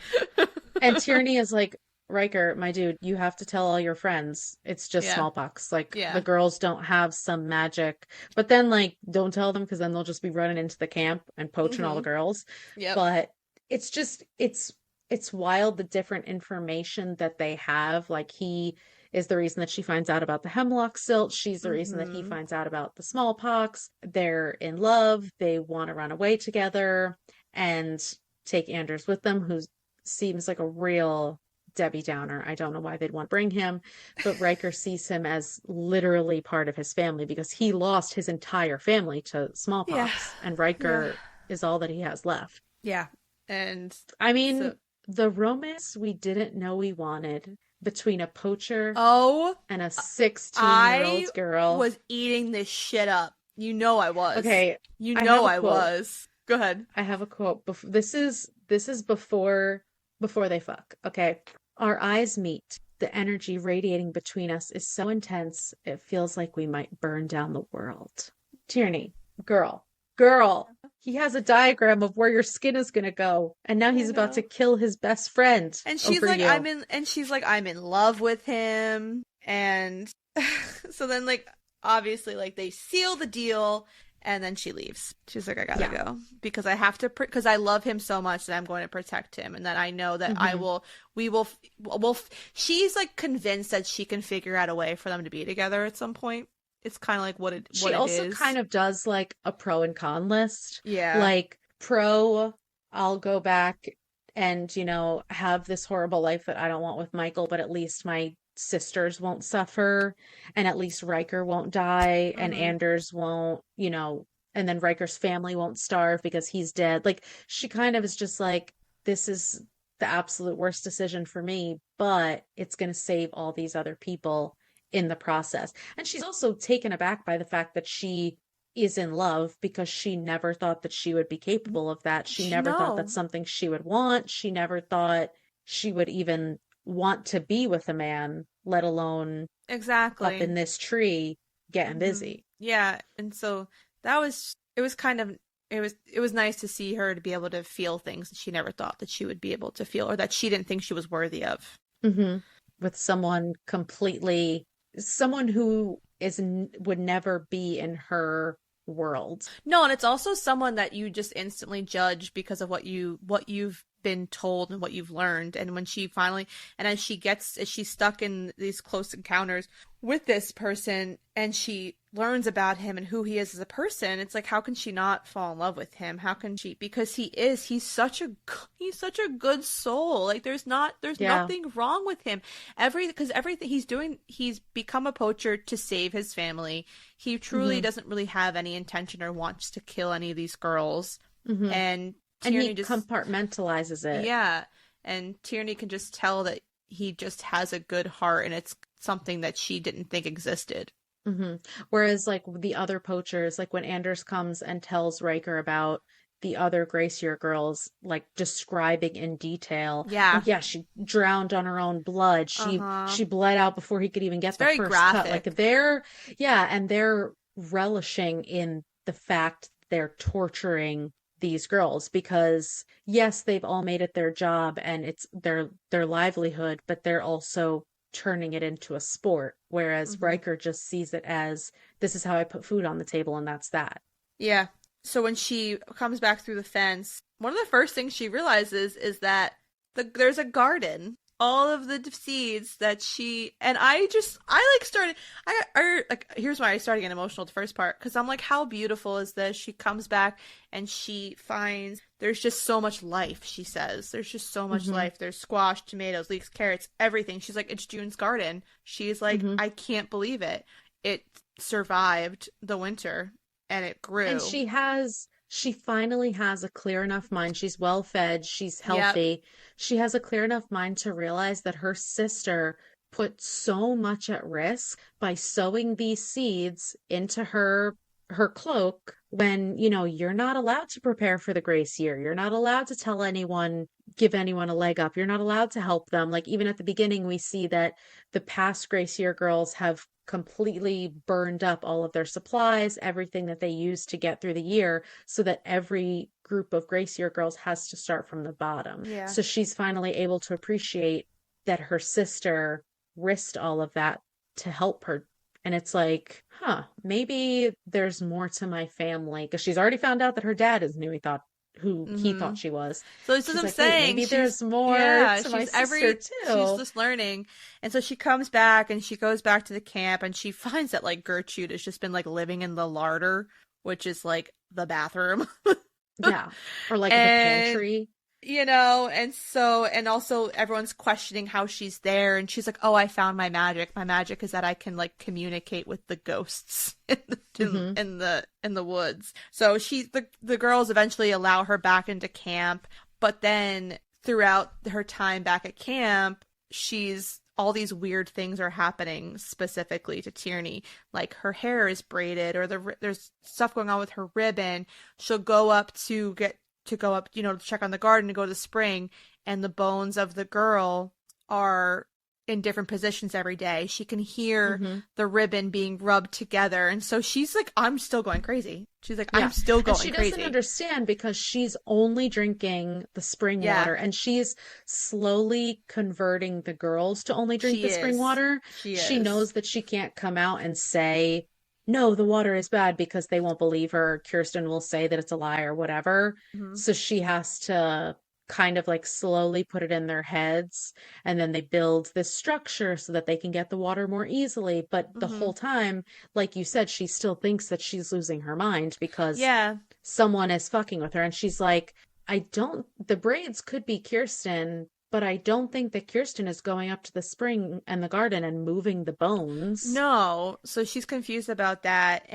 And Tierney is like, Riker, my dude, you have to tell all your friends. It's just Yeah. smallpox. Like, Yeah. the girls don't have some magic. But then, like, don't tell them because then they'll just be running into the camp and poaching all the girls. Yep. But it's it's wild the different information that they have. Like he is the reason that she finds out about the hemlock silt. She's the reason that he Mm-hmm. finds out about the smallpox. They're in love. They want to run away together and take Anders with them, who seems like a real Debbie Downer. I don't know why they'd want to bring him, but Riker sees him as literally part of his family because he lost his entire family to Yeah. smallpox, and Yeah. Riker is all that he has left. Yeah. And I so, mean, the romance we didn't know we wanted between a poacher oh, and a 16-year-old I girl. was eating this shit up. You know I was. Okay, You I know have a I quote. was. Go ahead. I have a quote. This is before they fuck. Okay. Our eyes meet. The energy radiating between us is so intense, it feels like we might burn down the world. Tierney, girl, girl. He has a diagram of where your skin is gonna go, and now I he's about to know. kill his best friend And she's over like, you. I'm in love with him. And so then, like, obviously, like, they seal the deal. And then she leaves. She's like, I gotta Yeah. go because I have to, because I love him so much that I'm going to protect him, and that I know that Hmm. we will, well, she's like convinced that she can figure out a way for them to be together at some point. It's kind of like She what it also is. kind of does like a pro and con list. Yeah. Like, pro, I'll go back and, have this horrible life that I don't want with Michael, but at least my sisters won't suffer, and at least Riker won't die, and Mm-hmm. Anders won't, and then Riker's family won't starve because he's dead. Like, she kind of is just like, this is the absolute worst decision for me, but it's going to save all these other people in the process. And she's also taken aback by the fact that she is in love because she never thought that she would be capable of that. She never thought that's No, something she would want. She never thought she would even want to be with a man, let alone up exactly. in this tree getting Mm-hmm. busy. Yeah, and so that was it. Was kind of it was nice to see her to be able to feel things that she never thought that she would be able to feel, or that she didn't think she was worthy of. Hmm. With someone who would never be in her world. No, and it's also someone that you just instantly judge because of what you've been told and what you've learned. And when she finally, and as she's stuck in these close encounters with this person, and she learns about him and who he is as a person, it's like, how can she not fall in love with him? How can she? Because he's such a good soul. Like, there's Yeah. nothing wrong with him. Because everything he's doing, he's become a poacher to save his family. He truly Hmm. doesn't really have any intention or wants to kill any of these girls. Hmm. And And Tierney he just, compartmentalizes it. yeah. And Tierney can just tell that he just has a good heart, and it's something that she didn't think existed. Hmm. Whereas, like, the other poachers, like when Anders comes and tells Riker about the other Gracier girls, like describing in detail, Yeah. like, yeah, she drowned on her own blood. She Uh-huh. she bled out before he could even It's get the very first cut. Like, graphic. yeah, and they're relishing in the fact they're torturing these girls because yes, they've all made it their job and it's their livelihood, but they're also turning it into a sport, whereas Hmm. Riker just sees it as this is how I put food on the table and that's that. Yeah. So when she comes back through the fence, one of the first things she realizes is that there's a garden. All of the seeds that she and I like started like, here's why I started getting emotional at the first part, because I'm like, how beautiful is this? She comes back and she finds there's just so much life. She says there's just so much Hmm. life. There's squash, tomatoes, leeks, carrots, everything. She's like, it's June's garden. She's like, Hmm. I can't believe it. It survived the winter and it And grew. she finally has a clear enough mind. She's well fed, she's Yep. healthy. She has a clear enough mind to realize that her sister put so much at risk by sowing these seeds into her cloak when, you're not allowed to prepare for the grace year. You're not allowed to tell anyone, give anyone a leg up. You're not allowed to help them. Like, even at the beginning, we see that the past grace year girls have completely burned up all of their supplies, everything that they used to get through the year, so that every group of Grace Year girls has to start from the bottom. Yeah. So she's finally able to appreciate that her sister risked all of that to help her. And it's like, maybe there's more to my family because she's already found out that her dad is who he thought she was. So this is what She's I'm like, wait, saying. maybe there's more to my sister She's too. just learning. And so she comes back and she goes back to the camp and she finds that like Gertrude has just been like living in the larder, which is like the bathroom. Yeah. Or like the And pantry. and also everyone's questioning how she's there, and she's like, "Oh, I found my magic. My magic is that I can like communicate with the ghosts Hmm. in the woods." So the girls eventually allow her back into camp, but then throughout her time back at camp, she's all these weird things are happening specifically to Tierney. Like her hair is braided, or there's stuff going on with her ribbon. She'll go up, to check on the garden and go to the spring, and the bones of the girl are in different positions every day. She can hear Hmm. the ribbon being rubbed together. And so she's like, I'm still going crazy. She's like, I'm Yeah. still And going she doesn't crazy. understand because she's only drinking the spring Yeah, water and she's slowly converting the girls to only drink she the spring is. water. She She is. knows that she can't come out and say, no, the water is bad because they won't believe her. Kirsten will say that it's a lie or whatever. Hmm. So she has to kind of like slowly put it in their heads and then they build this structure so that they can get the water more easily. But the Hmm. whole time, like you said, she still thinks that she's losing her mind because Yeah. someone is fucking with her. And she's like, the braids could be Kirsten, but I don't think that Kirsten is going up to the spring and the garden and moving the bones. No. So she's confused about that.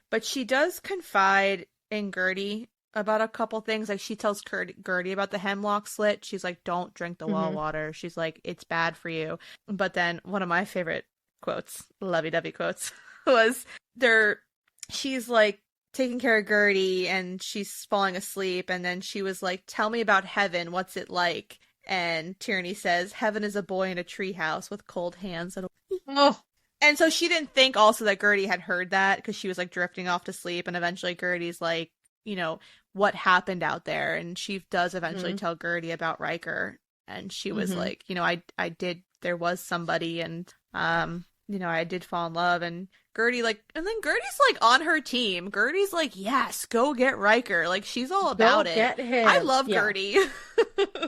But she does confide in Gertie about a couple things. Like she tells Gertie about the hemlock slit. She's like, don't drink the well Hmm. water. She's like, it's bad for you. But then one of my favorite quotes, lovey-dovey quotes, was there, she's like taking care of Gertie and she's falling asleep. And then she was like, tell me about heaven. What's it like? And Tierney says, heaven is a boy in a treehouse with cold hands and Oh, so she didn't think also that Gertie had heard that because she was like drifting off to sleep. And eventually Gertie's like, what happened out there? And she does eventually hmm. tell Gertie about Riker. And she was Hmm. like, I did, there was somebody and, I did fall in love. And Gertie, like, and then Gertie's like on her team. Gertie's like, yes, go get Riker. Like, she's all Go about it. get I him. love Yeah, Gertie.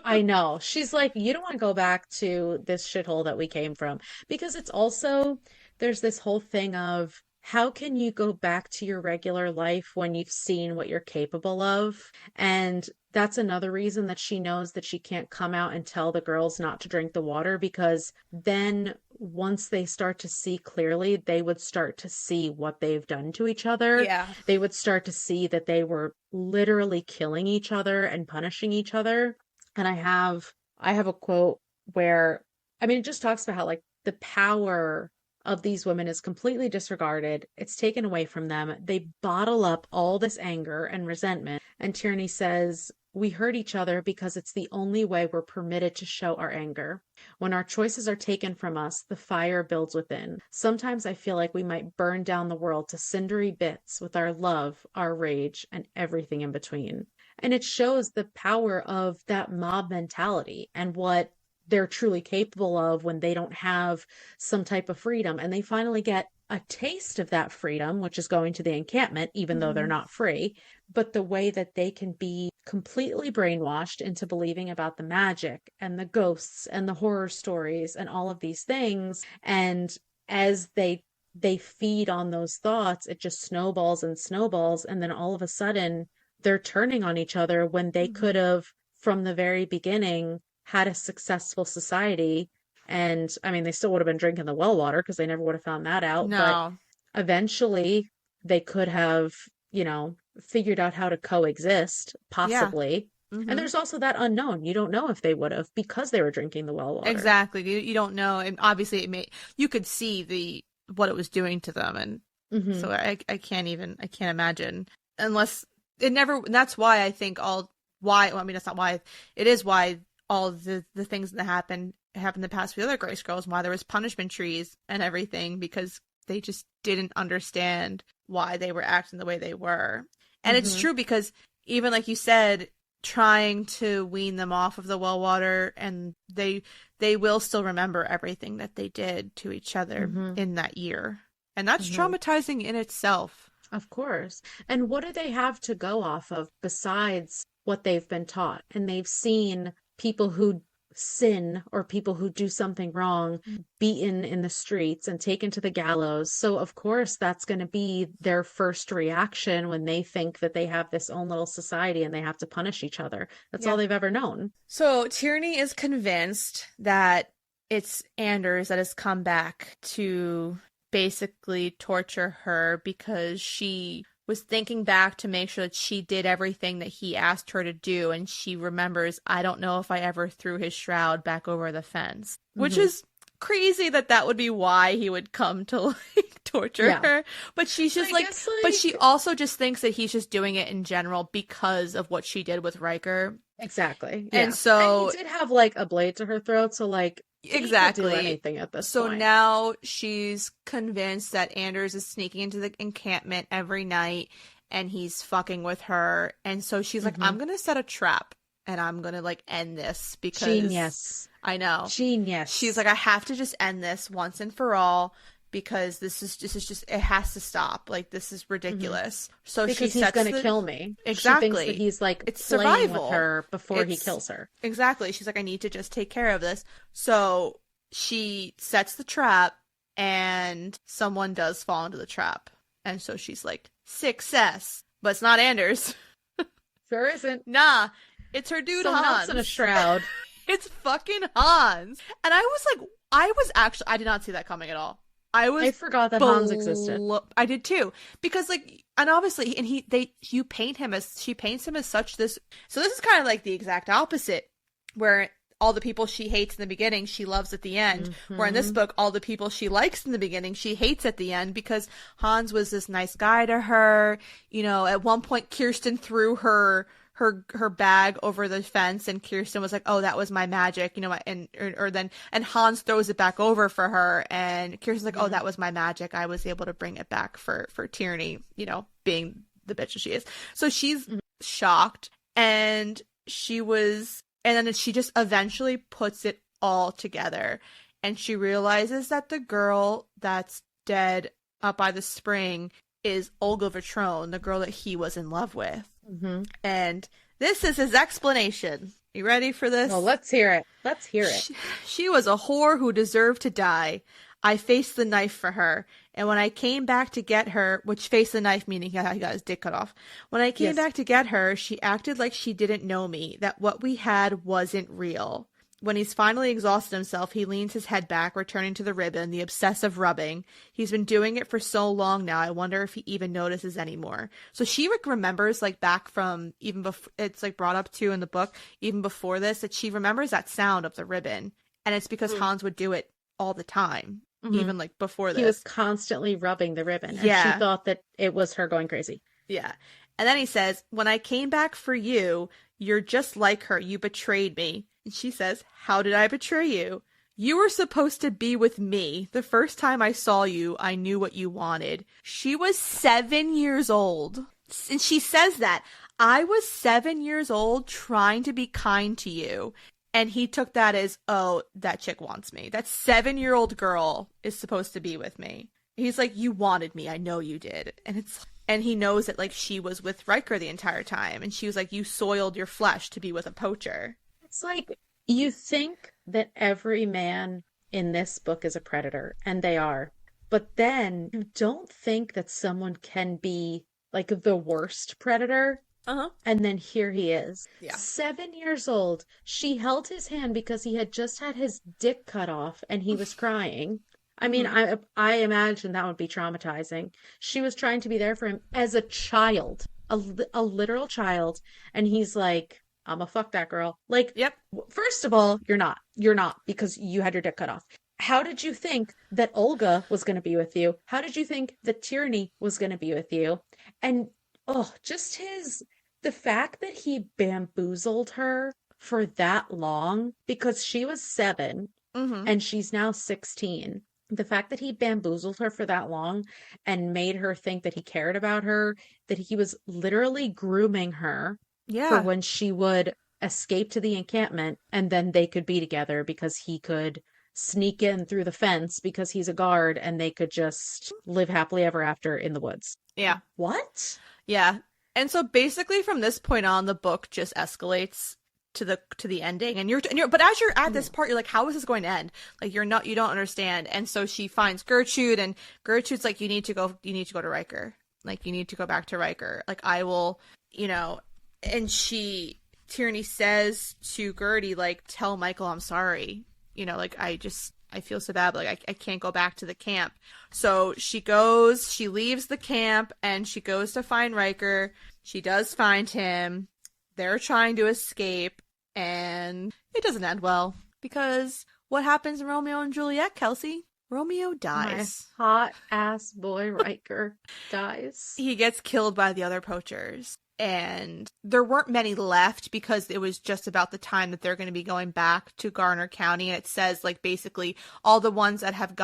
I know. She's like, you don't want to go back to this shithole that we came from. Because it's also, there's this whole thing of how can you go back to your regular life when you've seen what you're capable of? And that's another reason that she knows that she can't come out and tell the girls not to drink the water because then once they start to see clearly, they would start to see what they've done to each other. Yeah. They would start to see that they were literally killing each other and punishing each other. And I have a quote where I mean it just talks about how like the power of these women is completely disregarded. It's taken away from them. They bottle up all this anger and resentment. And Tierney says, we hurt each other because it's the only way we're permitted to show our anger. When our choices are taken from us, the fire builds within. Sometimes I feel like we might burn down the world to cindery bits with our love, our rage, and everything in between. And it shows the power of that mob mentality and what they're truly capable of when they don't have some type of freedom. And they finally get a taste of that freedom, which is going to the encampment, even though they're Hmm. not free. But the way that they can be completely brainwashed into believing about the magic and the ghosts and the horror stories and all of these things. And as they feed on those thoughts, it just snowballs and snowballs. And then all of a sudden, they're turning on each other when they could Hmm. have, from the very beginning, had a successful society. And I mean, they still would have been drinking the well water because they never would have found that out. But No. eventually, they could have, figured out how to coexist, Yeah. possibly. And Hmm. there's also that unknown. You don't know if they would have because they were drinking the well water. Exactly. You don't know, and obviously you could see the what it was doing to them, and Hmm. so I can't imagine unless it never. That's why I think all why well, I mean that's not why it is why all the things that happened the past few other Grace girls, why there was punishment trees and everything because they just didn't understand why they were acting the way they were, and it's Hmm. true because even like you said trying to wean them off of the well water and they will still remember everything that they did to each other Hmm. in that year. And that's Hmm. traumatizing in itself. Of course. And what do they have to go off of besides what they've been taught, and they've seen people who sin or people who do something wrong beaten in the streets and taken to the gallows. So of course that's going to be their first reaction when they think that they have this own little society and they have to punish each other. That's all Yeah. they've ever known. So Tierney is convinced that it's Anders that has come back to basically torture her because she was thinking back to make sure that she did everything that he asked her to do, and she remembers, I don't know if I ever threw his shroud back over the fence, which is crazy that that would be why he would come to like torture her. But she's just like, but she also just thinks that he's just doing it in general because of what she did with Riker. Exactly. And so and he did have like a blade to her throat, so like exactly he could do anything at this so point. now she's convinced that Anders is sneaking into the encampment every night and he's fucking with her, and so she's like, I'm gonna set a trap and I'm gonna like end this because Genius. I know. Genius. She's like, I have to just end this once and for all because this is just it has to stop. Like, this is ridiculous. So because she he's sets gonna kill me. Exactly. She thinks that he's like it's playing survival with her before he kills her. Exactly. She's like, I need to just take care of this. So she sets the trap and someone does fall into the trap. And so she's like, success. But it's not Anders. Sure isn't. Nah. It's her dude Someone Hans. else in a shroud. It's fucking Hans. And I was like, I did not see that coming at all. I forgot that Hans existed. I did too. Because like, and obviously, and she paints him as such this. So this is kind of like the exact opposite, where all the people she hates in the beginning, she loves at the end. Where in this book, all the people she likes in the beginning, she hates at the end because Hans was this nice guy to her. You know, at one point, Kirsten threw her bag over the fence, and Kirsten was like, "Oh, that was my magic," you know, and Hans throws it back over for her, and Kirsten's like, "Oh, that was my magic. I was able to bring it back for Tierney," you know, being the bitch that she is. So she's shocked, and then she just eventually puts it all together, and she realizes that the girl that's dead up by the spring is Olga Vatrone, the girl that he was in love with. And this is his explanation. You ready for this? Well, let's hear it. Let's hear it. She was a whore who deserved to die. I faced the knife for her. And when I came back to get her, which faced the knife meaning he got his dick cut off. When I came back to get her, she acted like she didn't know me, that what we had wasn't real. When he's finally exhausted himself, he leans his head back, returning to the ribbon, the obsessive rubbing. He's been doing it for so long now, I wonder if he even notices anymore. So she remembers, like, back from even before, it's, like, brought up too in the book, even before this, that she remembers that sound of the ribbon. And it's because Hans would do it all the time, even, like, before this. He was constantly rubbing the ribbon, and she thought that it was her going crazy. Yeah. And then he says, when I came back for you, you're just like her. You betrayed me. And she says, how did I betray you? You were supposed to be with me. The first time I saw you, I knew what you wanted. She was 7 years old. And she says that. I was 7 years old trying to be kind to you. And he took that as, oh, that chick wants me. That 7-year-old girl is supposed to be with me. He's like, you wanted me. I know you did. And he knows that, like, she was with Riker the entire time. And she was like, you soiled your flesh to be with a poacher. It's like, you think that every man in this book is a predator, and they are. But then you don't think that someone can be, like, the worst predator. And then here he is. 7 years old. She held his hand because he had just had his dick cut off, and he was crying. I mean, I imagine that would be traumatizing. She was trying to be there for him as a child, a literal child. And he's like, I'm gonna fuck that girl. Like, first of all, you're not. You're not, because you had your dick cut off. How did you think that Olga was going to be with you? How did you think that Tierney was going to be with you? And, just the fact that he bamboozled her for that long, because she was 7 and she's now 16. The fact that he bamboozled her for that long and made her think that he cared about her, that he was literally grooming her for when she would escape to the encampment, and then they could be together because he could sneak in through the fence because he's a guard, and they could just live happily ever after in the woods. Yeah. What? Yeah. And so basically from this point on, the book just escalates to the ending. And you're but as you're at this Yeah. part, you're like, how is this going to end? Like you don't understand. And so she finds Gertrude, and Gertrude's like, you need to go to Riker. Like you need to go back to Riker. Like I will, you know, and Tierney says to Gertie, like, tell Michael I'm sorry. Like I feel so bad, but like I can't go back to the camp. So she leaves the camp and she goes to find Riker. She does find him. They're trying to escape, and it doesn't end well because what happens in Romeo and Juliet, Kelsey? Romeo My dies. hot ass boy Riker dies. He gets killed by the other poachers. And there weren't many left because it was just about the time that they're going to be going back to Garner County. And it says, like, basically all the ones that have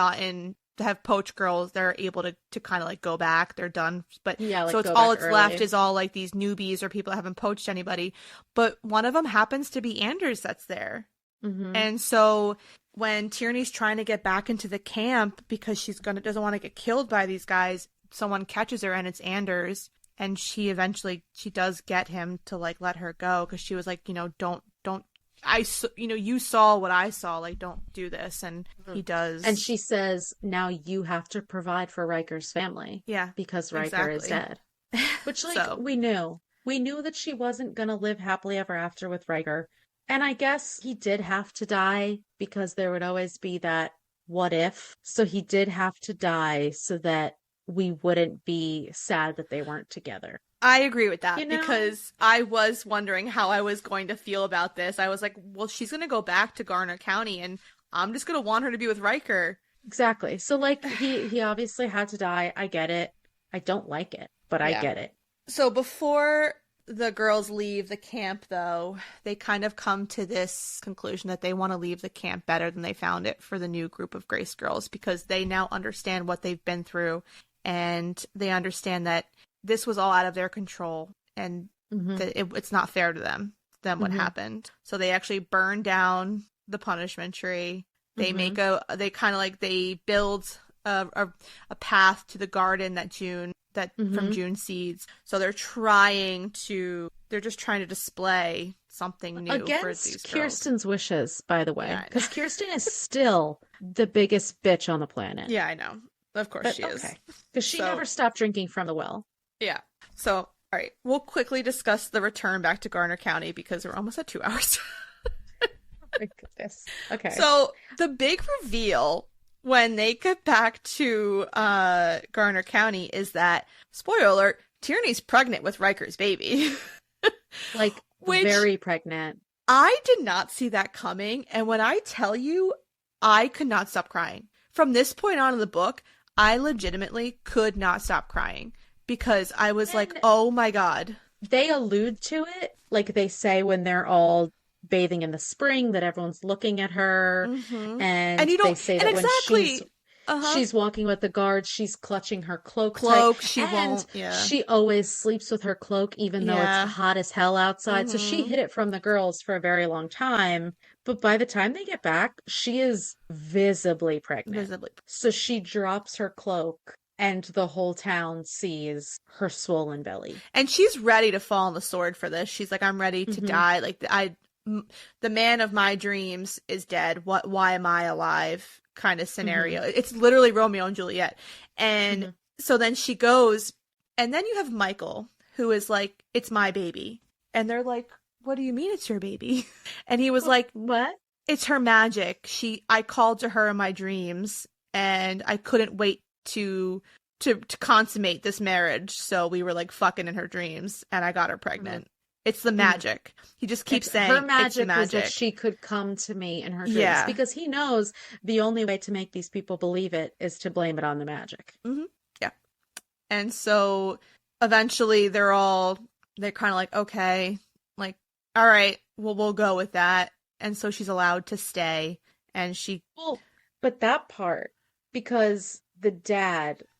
poached girls, they're able to kind of like go back. They're done. But Yeah, so like it's go all back it's left early. is all like these newbies or people that haven't poached anybody. But one of them happens to be Anders that's there. Mm-hmm. And so when Tierney's trying to get back into the camp because doesn't want to get killed by these guys, someone catches her and it's Anders. And she does get him to like let her go because she was like, don't you saw what I saw, like don't do this. And he does. And she says, now you have to provide for Riker's family. Yeah, Because Riker is exactly. dead. Which, like, So we knew. We knew that she wasn't going to live happily ever after with Riker. And I guess he did have to die because there would always be that what if. So he did have to die so that we wouldn't be sad that they weren't together. I agree with that You know? because I was wondering how I was going to feel about this. I was like, well, she's going to go back to Garner County and I'm just going to want her to be with Riker. Exactly. So, like, he obviously had to die. I get it. I don't like it, but I Yeah. get it. So before the girls leave the camp, though, they kind of come to this conclusion that they want to leave the camp better than they found it for the new group of Grace girls because they now understand what they've been through and they understand that this was all out of their control and Mm-hmm. that it's not fair to them what Mhm. happened. So they actually burn down the punishment tree. They Mhm. make they build a path to the garden from Mhm. June seeds. So they're just trying to display something new for Against these girls. Kirsten's wishes, by the way, Yeah, I know. because Kirsten is still the biggest bitch on the planet. Yeah, I know. Of course But she is. okay, because she So- never stopped drinking from the well. Yeah. So, all right, we'll quickly discuss the return back to Garner County because we're almost at 2 hours. Oh my goodness. Okay. So the big reveal when they get back to Garner County is that, spoiler alert, Tierney's pregnant with Riker's baby. like which- very pregnant. I did not see that coming, and when I tell you, I could not stop crying. From this point on in the book, I legitimately could not stop crying because I was like, And- oh my God. They allude to it, like they say when they're all bathing in the spring that everyone's looking at her, Mhm. and you they don't, say and that when exactly. Uh-huh. she's walking with the guards, she's clutching her cloak Cloak, tight, she and won't, yeah. she always sleeps with her cloak even though Yeah. it's hot as hell outside. So she Mhm. hid it from the girls for a very long time, but by the time they get back, she is visibly pregnant. Visibly. So she drops her cloak and the whole town sees her swollen belly. And she's ready to fall on the sword for this. She's like, I'm ready to Mhm. die. Like, the man of my dreams is dead. Why am I alive? Kind of scenario. It's literally Romeo and Juliet. And Mhm. so then she goes, and then you have Michael, who is like, it's my baby. And they're like, what do you mean it's your baby? And he was like, What? it's her magic. I called to her in my dreams, and I couldn't wait to consummate this marriage. So we were like fucking in her dreams, and I got her pregnant. It's the magic. He just keeps saying her it's the magic was magic. that she could come to me in her dreams Yeah. because he knows the only way to make these people believe it is to blame it on the magic. And so eventually they're kind of like, okay, like, all right, well, we'll go with that. And so she's allowed to stay, and she Well, but that part, because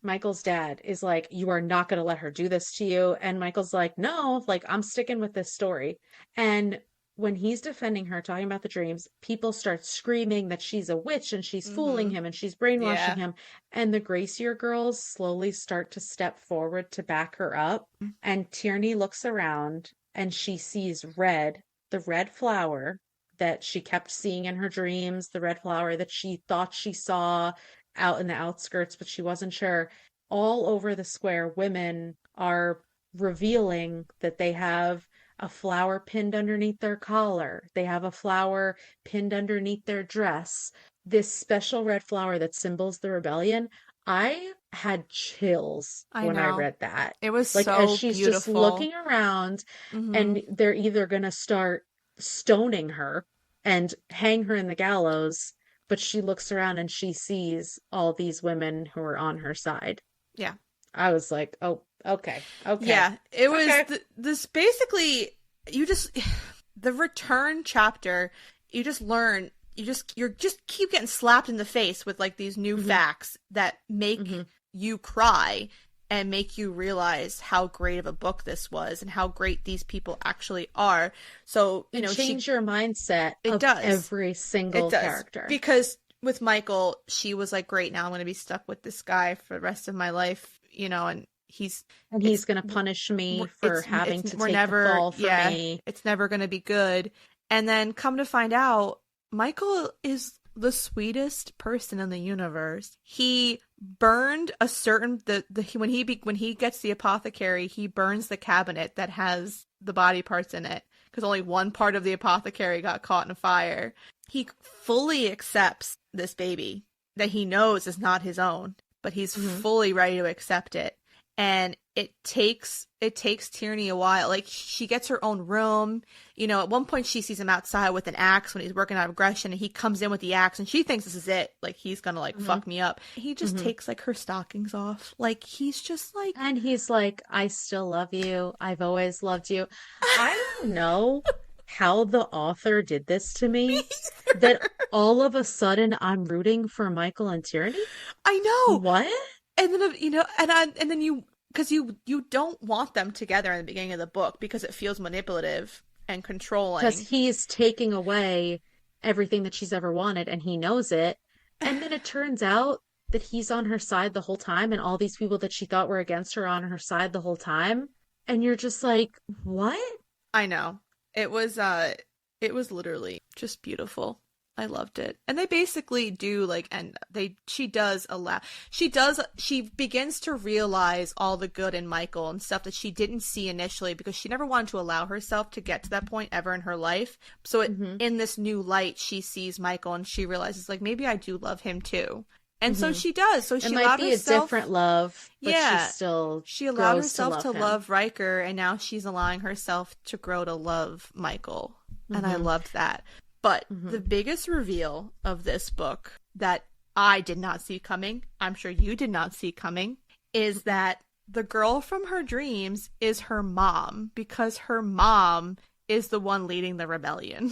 Michael's dad, is like, you are not going to let her do this to you. And Michael's like, no, like, I'm sticking with this story. And when he's defending her, talking about the dreams, people start screaming that she's a witch and she's fooling Mm-hmm. him and she's brainwashing Yeah. him. And the Gracier girls slowly start to step forward to back her up. And Tierney looks around and she sees red, the red flower that she kept seeing in her dreams, the red flower that she thought she saw out in the outskirts, but she wasn't sure. All over the square, women are revealing that they have a flower pinned underneath their collar. They have a flower pinned underneath their dress. This special red flower that symbols the rebellion. I had chills I when I know. read that. It was Like, as so she's just beautiful. looking around, Mm-hmm. and they're either going to start stoning her and hang her in the gallows, but she looks around and she sees all these women who are on her side. Yeah. I was like, oh, okay, okay, Yeah. It was okay. this basically, you just, the return chapter, you just learn, you're just keep getting slapped in the face with like these new Hmm. facts that make Hmm. you cry and make you realize how great of a book this was and how great these people actually are. So, And change your mindset it of does. every It single does. character. Because with Michael, she was like, great, now I'm going to be stuck with this guy for the rest of my life, and And it's, he's going to punish me for having to we're take the never, fall for yeah, me. it's never going to be good. And then come to find out, Michael is the sweetest person in the universe. He burned a certain, when he gets the apothecary, he burns the cabinet that has the body parts in it because only one part of the apothecary got caught in a fire. He fully accepts this baby that he knows is not his own, but he's Hmm. fully ready to accept it. And it takes Tierney a while. Like she gets her own room. At one point she sees him outside with an axe when he's working out of aggression, and he comes in with the axe, and she thinks this is it. Like he's gonna like Hmm. fuck me up. He just Hmm. takes like her stockings off. Like he's just like And he's like, I still love you. I've always loved you. I don't know how the author did this to me me, that either. all of a sudden I'm rooting for Michael and Tierney. I know. What? And then and then because you don't want them together in the beginning of the book because it feels manipulative and Because controlling. he's taking away everything that she's ever wanted and he knows it. And then it turns out that he's on her side the whole time and all these people that she thought were against her are on her side the whole time. And you're just like, what? I know. It was literally just beautiful. I loved it. And they basically do like and they she begins to realize all the good in Michael and stuff that she didn't see initially because she never wanted to allow herself to get to that point ever in her life. So Hmm. in this new light she sees Michael and she realizes like maybe I do love him too. And so Hmm. she does. So It she might allowed be a herself. different love, but she Yeah, still she allowed grows to herself love to him. love Riker, and now she's allowing herself to grow to love Michael. And I Hmm. loved that. But the Hmm. biggest reveal of this book that I did not see coming, I'm sure you did not see coming, is that the girl from her dreams is her mom because her mom is the one leading the rebellion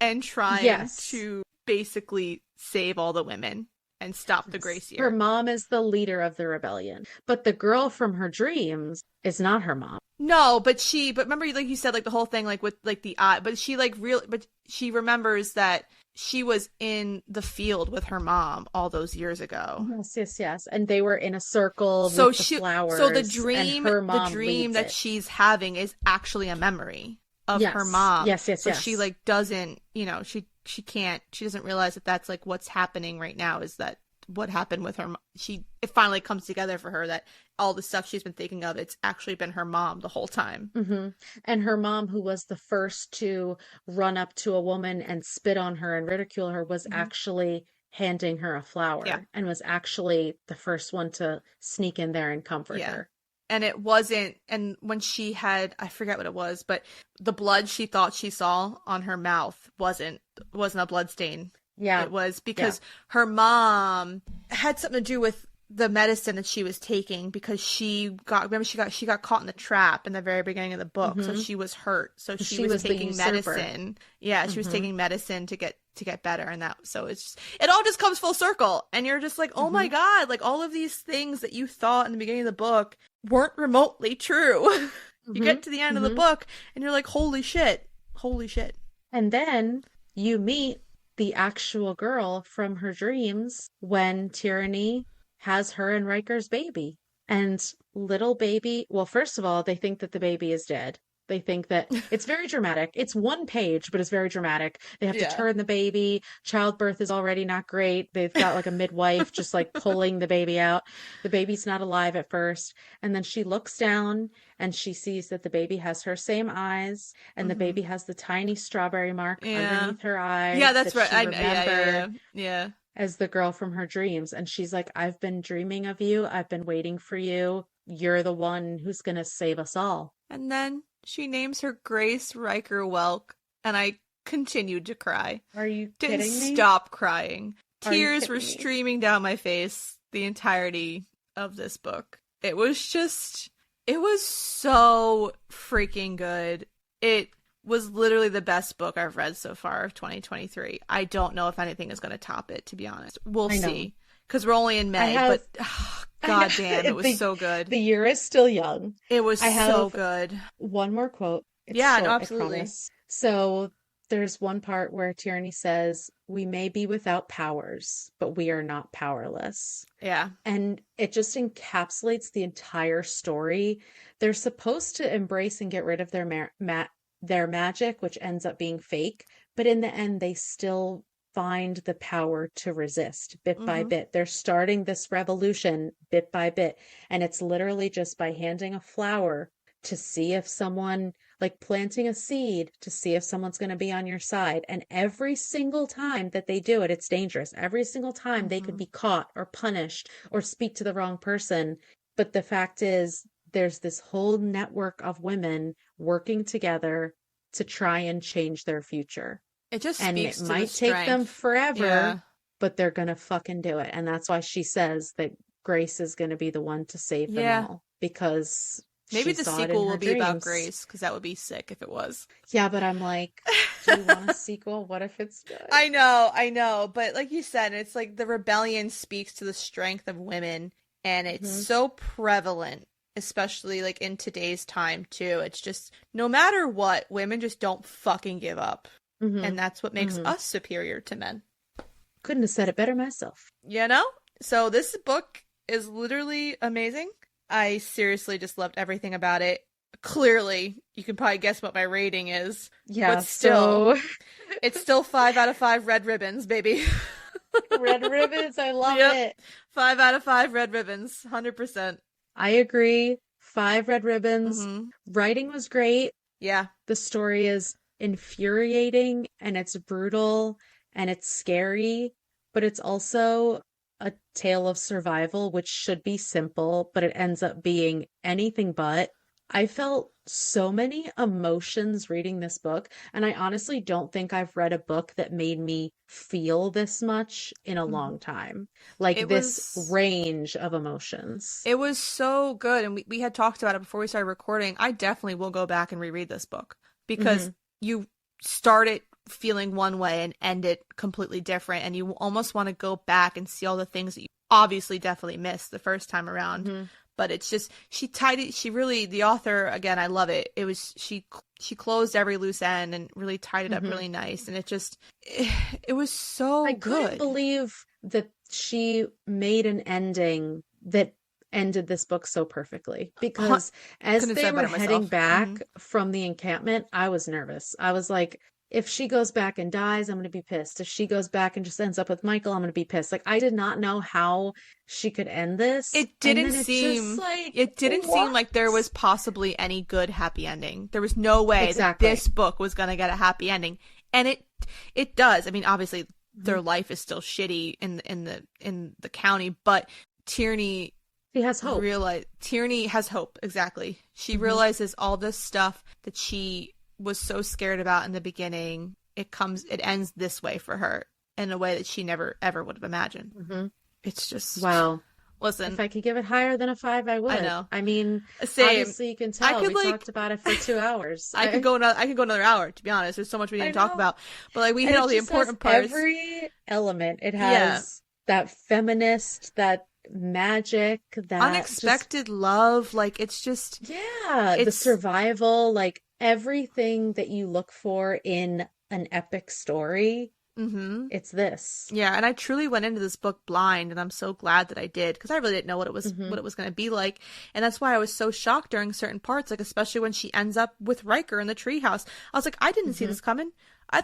and trying Yes. to basically save all the women and stop the Yes. Her Gracier. mom is the leader of the rebellion, but the girl from her dreams is not her mom. No, but remember, like you said, like the whole thing, like with like the eye, but she like real, but she remembers that she was in the field with her mom all those years ago. Yes, yes, yes. And they were in a circle So with the so flowers, and her the mom dream leads that it. she's having is actually a memory of her Yes, mom. yes, yes, So she yes. like doesn't, she doesn't realize that that's like what's happening right now is that what happened with her. It finally comes together for her that all the stuff she's been thinking of, it's actually been her mom the whole time. Hmm. And her mom, who was the first to run up to a woman and spit on her and ridicule her, was Hmm. actually handing her a Yeah. flower and was actually the first one to sneak in there and comfort Yeah. her. And it wasn't, and when she had, I forget what it was, but the blood she thought she saw on her mouth wasn't a blood stain. Yeah, It was yeah. because her mom had something to do with the medicine that she was taking because she got caught in the trap in the very beginning of the book, so Hmm. she was hurt. So she She was was the taking usurper. medicine. Yeah, she was Hmm. taking medicine to get better, and that so it all just comes full circle, and you're just like, oh my Hmm. god, like all of these things that you thought in the beginning of the book weren't remotely true. You Hmm. get to the end of the Hmm. book, and you're like, holy shit, holy shit. And then you meet the actual girl from her dreams when Tyranny has her and Riker's baby. And little baby, well, first of all, they think that the baby is dead. They think that it's very dramatic. It's one page, but it's very dramatic. They have to Yeah. turn the baby. Childbirth is already not great. They've got like a midwife just like pulling the baby out. The baby's not alive at first. And then she looks down and she sees that the baby has her same eyes and the Hmm. baby has the tiny strawberry mark Yeah. underneath her Yeah, eye that's that right. she Yeah, yeah, yeah. remembered Yeah. as the girl from her dreams. And she's like, I've been dreaming of you. I've been waiting for you. You're the one who's going to save us all. And then she names her Grace Riker Welk, and I continued to cry. Are you Didn't kidding me? stop crying. Are you Tears were kidding me? streaming down my face the entirety of this book. It was just, it was so freaking good. It was literally the best book I've read so far of 2023. I don't know if anything is going to top it, to be honest. We'll I know. see. Because we're only in I May, have, but god damn, it was the, so good. the year is still young. It was I so have good. one more quote. It's Yeah, no, short, I absolutely. promise. So there's one part where Tyranny says, we may be without powers, but we are not powerless. Yeah. And it just encapsulates the entire story. They're supposed to embrace and get rid of their magic, which ends up being fake, but in the end, they still find the power to resist bit by Mm-hmm. bit. They're starting this revolution bit by bit, and it's literally just by handing a flower to see if someone, like planting a seed to see if someone's going to be on your side. And every single time that they do it, it's dangerous. Every single time they could Mm-hmm. be caught or punished or speak to the wrong person. But the fact is, there's this whole network of women working together to try and change their future. It just And it speaks to the might take them strength. forever, Yeah. but they're going to fucking do it. And that's why she says that Grace is going to be the one to save them Yeah. all because Maybe she the saw it in sequel her will be about dreams. Grace, because that would be sick if it was. Yeah, but I'm like, do you want a sequel? What if it's good? I know, but like you said, it's like the rebellion speaks to the strength of women, and it's Mhm. so prevalent, especially like in today's time too. It's just no matter what, women just don't fucking give up, Mhm. and that's what makes Mhm. us superior to men. Couldn't have said it better myself. You know? So this book is literally amazing. I seriously just loved everything about it. Clearly, you can probably guess what my rating is. Yeah, But still, so it's still 5 out of 5 red ribbons, baby. red ribbons, I love Yep. it. 5 out of 5 red ribbons, 100%. I agree. 5 red ribbons. Hmm. Writing was great. Yeah. The story is infuriating and it's brutal and it's scary, but it's also a tale of survival, which should be simple, but it ends up being anything but. I felt so many emotions reading this book, and I honestly don't think I've read a book that made me feel this much in a Mhm. long time. Like It this was range of emotions. it was so good, and we had talked about it before we started recording. I definitely will go back and reread this book because Mhm. you start it feeling one way and end it completely different, and you almost want to go back and see all the things that you obviously definitely missed the first time around. Mhm. But it's just she tied it. She really, the author, again, I love it. It was she closed every loose end and really tied it up Mhm. really nice, and it was I so couldn't good. believe that she made an ending that ended this book so perfectly because as Couldn't have they said were better heading myself. back Hmm. from the encampment, I was nervous. I was like, if she goes back and dies, I'm going to be pissed. If she goes back and just ends up with Michael, I'm going to be pissed. Like, I did not know how she could end this. It And didn't then it's just seem like, it didn't seem what? like there was possibly any good happy ending. There was no way that Exactly. this book was gonna get a happy ending, and it does. I mean, obviously their life is still shitty in the county, but Tierney She has hope. Tierney has hope. Exactly. She Mhm. realizes all this stuff that she was so scared about in the beginning. It ends this way for her in a way that she never ever would have imagined. Mhm. It's just Wow. listen. If I could give it higher than a 5, I would. know. I mean, Same. obviously you can tell could, we like- talked about it for 2 hours. I could go another hour, to be honest. There's so much we I didn't talk know. about. But like we And hit it all the just has important parts. every element. It Yeah. has that feminist, that magic, that Unexpected love. Like it's just just, yeah, the it's- survival, like everything that you look for in an epic story, Mm-hmm. it's this. Yeah, and I truly went into this book blind, and I'm so glad that I did because I really didn't know Hmm. what it was going to be like, and that's why I was so shocked during certain parts, like especially when she ends up with Riker in the treehouse. I was like, I didn't see Hmm. this coming. Hmm.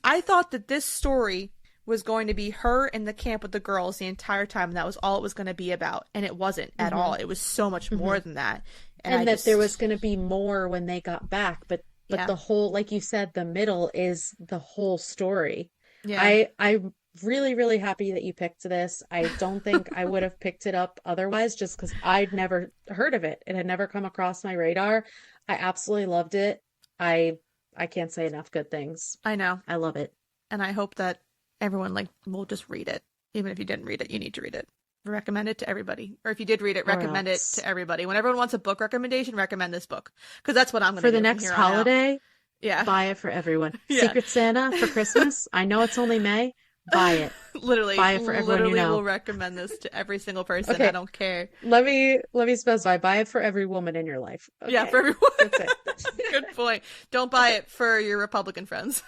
I thought that this story was going to be her in the camp with the girls the entire time, and that was all it was going to be about, and it wasn't at Hmm. all. It was so much Hmm. more than that, and I And that there was just, going to be more when they got back, but yeah, the whole, like you said, the middle is the whole story. yeah. I'm really, really happy that you picked this. I don't think I would have picked it up otherwise, just because I'd never heard of it. It had never come across my radar. I absolutely loved it. I I can't say enough good things. I know. I love it. And I hope that everyone like will just read it. Even if you didn't read it, you need to read it. Recommend it to everybody. Or if you did read it, Or recommend it else. to everybody. When everyone wants a book recommendation, recommend this book. Because that's what I'm going to For the do from next here on out. holiday, Yeah. buy it for everyone. Yeah. Secret Santa for Christmas. I know it's only May. Buy it. Literally, Buy it for everyone you literally will know. recommend this to every single person. I Okay, don't care. let me specify. Buy it for every woman in your life. Yeah, for Okay, everyone. that's it. Good point. Don't buy it for your Republican friends.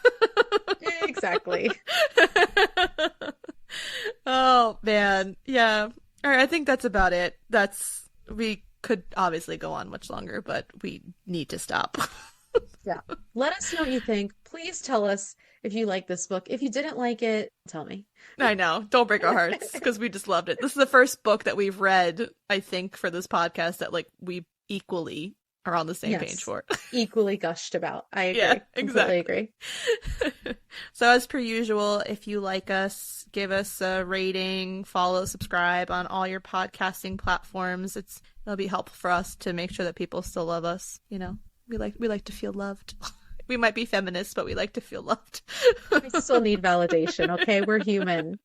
Exactly. Oh, man. Yeah. All right, I think that's about it. We could obviously go on much longer, but we need to stop. Yeah. Let us know what you think. Please tell us if you like this book. If you didn't like it, tell me. I know. Don't break our hearts because we just loved it. This is the first book that we've read, I think, for this podcast that like we equally are on the same page Yes. for. Equally gushed about. I Yeah, agree. Completely exactly. agree. So as per usual, if you like us, give us a rating, follow, subscribe on all your podcasting platforms. It'll be helpful for us to make sure that people still love us, you know. We like to feel loved. We might be feminists, but we like to feel loved. We still need validation, okay? We're human.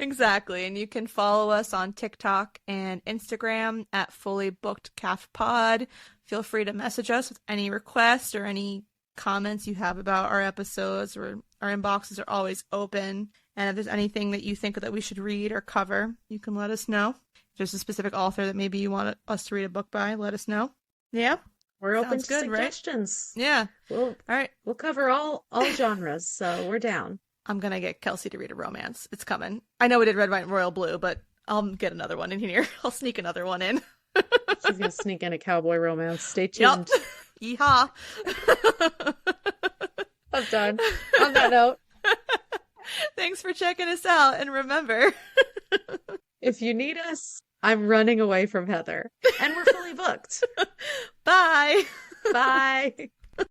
Exactly. And you can follow us on TikTok and Instagram at Fully Booked Calf Pod. Feel free to message us with any requests or any comments you have about our episodes, or our inboxes are always open. And if there's anything that you think that we should read or cover, you can let us know. If there's a specific author that maybe you want us to read a book by, let us know. Yeah, We're open sounds to good, right? suggestions. Yeah. We'll All right. we'll cover all genres, so we're down. I'm gonna get Kelsey to read a romance. It's coming. I know we did Red, White, and Royal Blue, but I'll get another one in here. I'll sneak another one in. She's gonna sneak in a cowboy romance. Stay Yep. tuned. Yeehaw. I'm done. On that note, Thanks for checking us out. And remember, if you need us, I'm running away from Heather. And we're fully booked. bye. Bye.